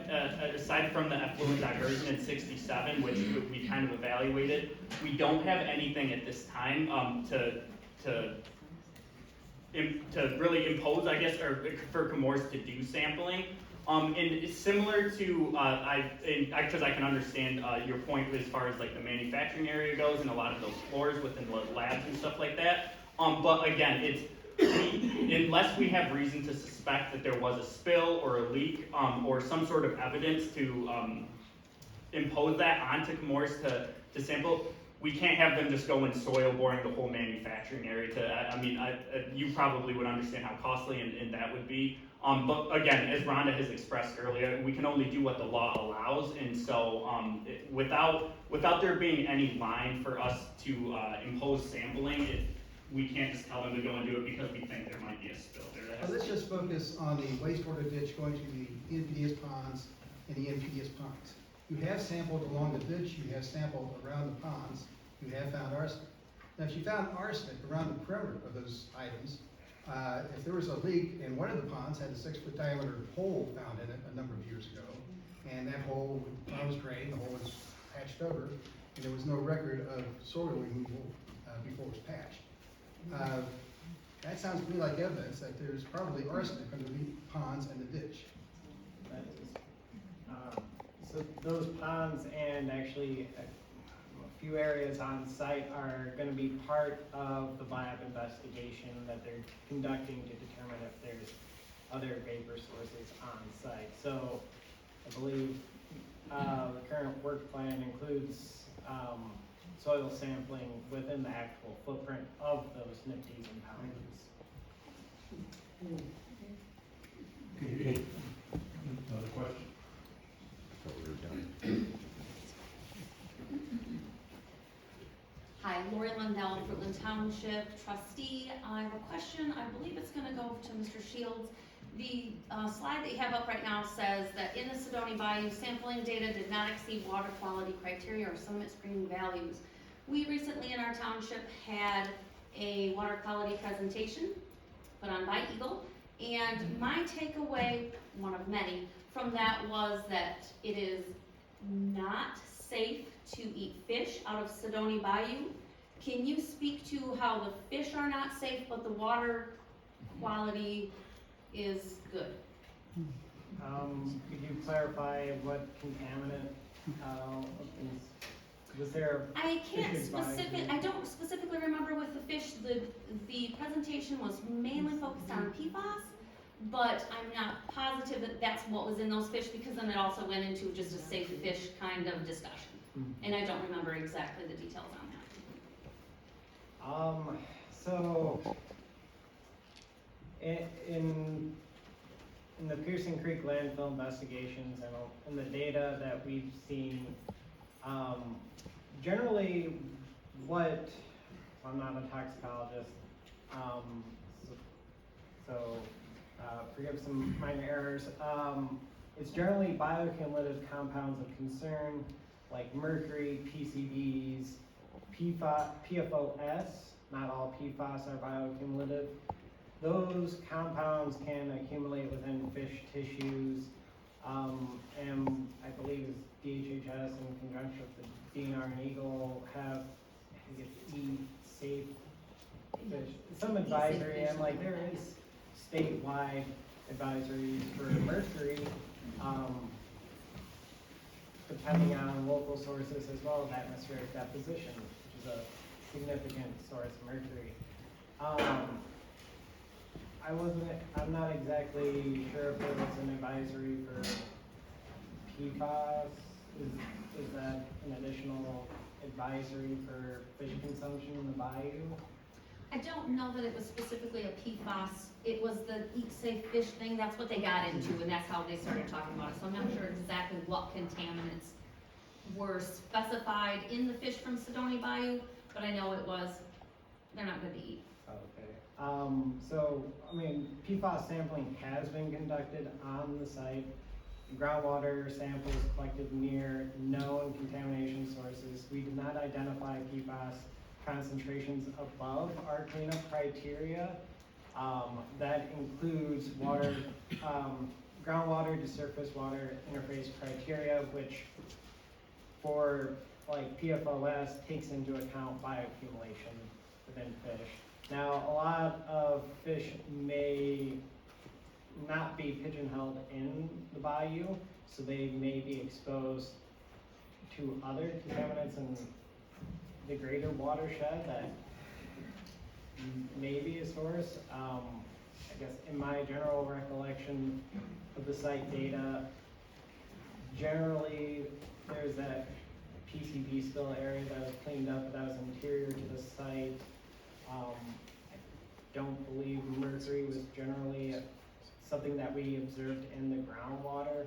aside from the effluent diversion in 67, which we kind of evaluated, we don't have anything at this time to really impose, I guess, or for Chemours to do sampling. And it's similar to, because I can understand your point as far as like the manufacturing area goes and a lot of those floors within the labs and stuff like that. But again, unless we have reason to suspect that there was a spill or a leak or some sort of evidence to impose that onto Chemours to sample, we can't have them just go in soil boring the whole manufacturing area. You probably would understand how costly and that would be. But again, as Rhonda has expressed earlier, we can only do what the law allows, and so without there being any line for us to impose sampling, we can't just tell them to go and do it because we think there might be a spill there. Well, let's just focus on the wastewater ditch going to the NPDES ponds and the NPDES ponds. You have sampled along the ditch, you have sampled around the ponds, you have found arsenic. Now, if you found arsenic around the perimeter of those items, if there was a leak and one of the ponds had a 6-foot diameter hole found in it a number of years ago, and that hole was drained, the hole was patched over, and there was no record of soil removal before it was patched. That sounds to me like evidence that there's probably arsenic under the ponds and the ditch. So those ponds and actually a few areas on site are going to be part of the biop investigation that they're conducting to determine if there's other vapor sources on site. So I believe the current work plan includes soil sampling within the actual footprint of those NPDES and ponds. Okay. Another question? Hi, Lori Lundell, Fruitland Township trustee. I have a question, I believe it's gonna go to Mr. Shields. The slide that you have up right now says that in the Sedona Bayou, sampling data did not exceed water quality criteria or sediment screening values. We recently in our township had a water quality presentation put on by EGLE, and my takeaway, one of many, from that was that it is not safe to eat fish out of Sedona Bayou. Can you speak to how the fish are not safe, but the water quality is good? Could you clarify what contaminant, was there? I can't specific. I don't specifically remember with the fish, the presentation was mainly focused on PFAS, but I'm not positive that that's what was in those fish, because then it also went into just a safe fish kind of discussion. And I don't remember exactly the details on that. So, in the Pearson Creek landfill investigations and the data that we've seen, generally I'm not a toxicologist, forgive some minor errors. It's generally bioaccumulative compounds of concern like mercury, PCBs, PFOS, not all PFAS are bioaccumulative. Those compounds can accumulate within fish tissues, and I believe DHHS in conjunction with the DNR and EGLE have, I think it's safe fish, some advisory, and like there is statewide advisories for mercury, depending on local sources as well as atmospheric deposition, which is a significant source of mercury. I'm not exactly sure if there was an advisory for PFAS. Is that an additional advisory for fish consumption in the bayou? I don't know that it was specifically a PFAS, it was the eat safe fish thing, that's what they got into, and that's how they started talking about it. So I'm not sure exactly what contaminants were specified in the fish from Sedona Bayou, but I know it was, they're not good to eat. Okay. PFAS sampling has been conducted on the site. Groundwater samples collected near known contamination sources. We did not identify PFAS concentrations above our cleanup criteria. That includes water, groundwater to surface water interface criteria, which for like PFOS takes into account bioaccumulation within fish. Now, a lot of fish may not be pigeonholed in the bayou, so they may be exposed to other contaminants in the greater watershed that may be a source. I guess in my general recollection of the site data, generally there's that PCB spill area that was cleaned up, but that was interior to the site. I don't believe mercury was generally something that we observed in the groundwater.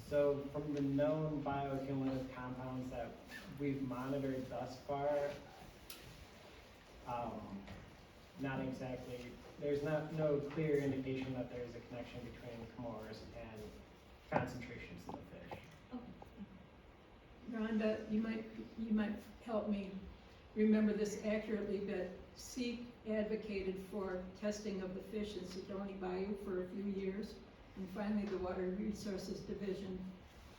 So from the known bioaccumulative compounds that we've monitored thus far, not exactly, there's no clear indication that there's a connection between Chemours and concentrations of the fish. Rhonda, you might help me remember this accurately, but SEEK advocated for testing of the fish in Sedona Bayou for a few years, and finally the Water Resources Division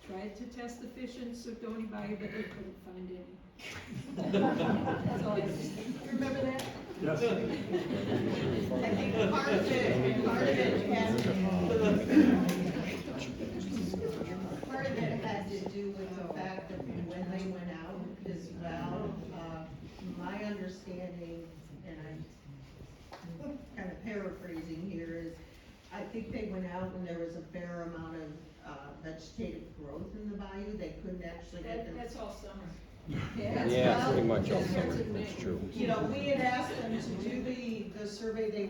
tried to test the fish in Sedona Bayou, but they couldn't find any. That's all I have to say. Remember that? Yes. I think part of it had to do with the fact that when they went out as well, my understanding, and I'm kind of paraphrasing here, is I think they went out when there was a fair amount of vegetative growth in the bayou. They couldn't actually get them. That's all summer. Yeah, pretty much all summer, that's true. You know, we had asked them to do the survey, they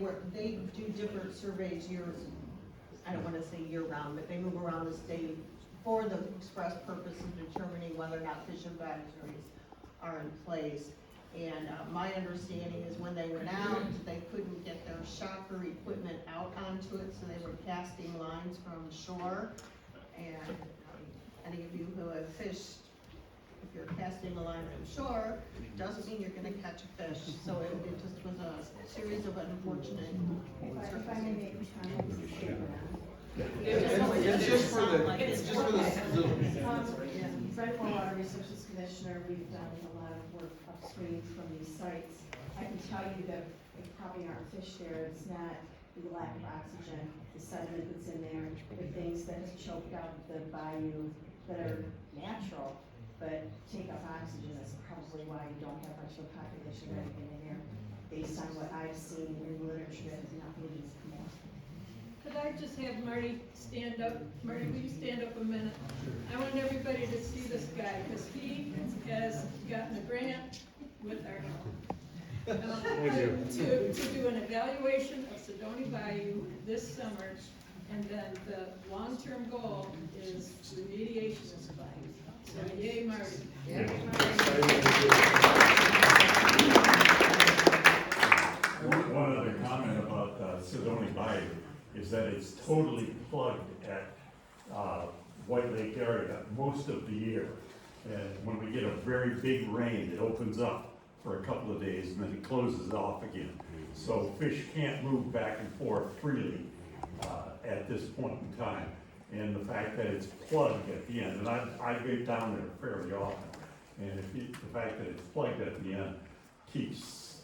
do different surveys I don't wanna say year round, but they move around the state for the express purpose of determining whether or not fish advisories are in place. And my understanding is when they went out, they couldn't get their shocker equipment out onto it, so they were casting lines from shore. And any of you who have fished, if you're casting a line from shore, doesn't mean you're gonna catch a fish. So it just was a series of unfortunate If I may make a comment. It's just for the, it's just for the Zoom. Fred Water Resources Commissioner, we've done a lot of work upstream from these sites. I can tell you that there probably aren't fish there. It's not the lack of oxygen, the sediment that's in there, the things that have choked out the bayou that are natural, but take up oxygen. That's probably why you don't have much of a population or anything in there. Based on what I've seen in literature, that is not really come out. Could I just have Marty stand up? Marty, will you stand up a minute? I want everybody to see this guy, because he has gotten a grant with our help. To do an evaluation of Sedona Bayou this summer, and then the long-term goal is remediation of the bayou. So yay, Marty. One other comment about Sedona Bayou is that it's totally plugged at White Lake area most of the year. And when we get a very big rain, it opens up for a couple of days and then it closes off again. So fish can't move back and forth freely at this point in time. And the fact that it's plugged at the end, and I go down there fairly often, and the fact that it's plugged at the end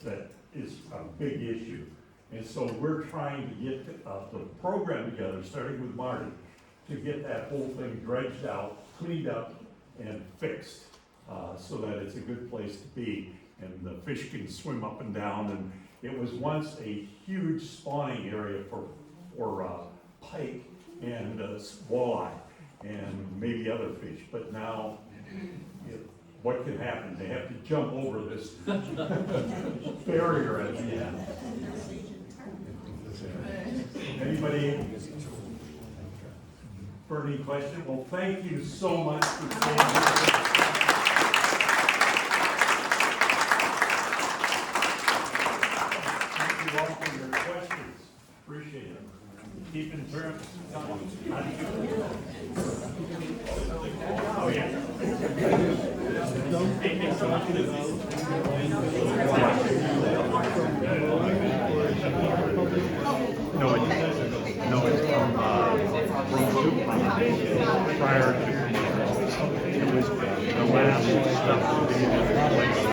that is a big issue. And so we're trying to get the program together, starting with Marty, to get that whole thing dredged out, cleaned up, and fixed, so that it's a good place to be, and the fish can swim up and down. And it was once a huge spawning area for pike and walleye and maybe other fish, but now what can happen? They have to jump over this barrier at the end. Anybody? Burning question? Well, thank you so much for staying here. Thank you all for your questions. Appreciate it. Keep in terms. Oh, yeah. Hey, thanks so much.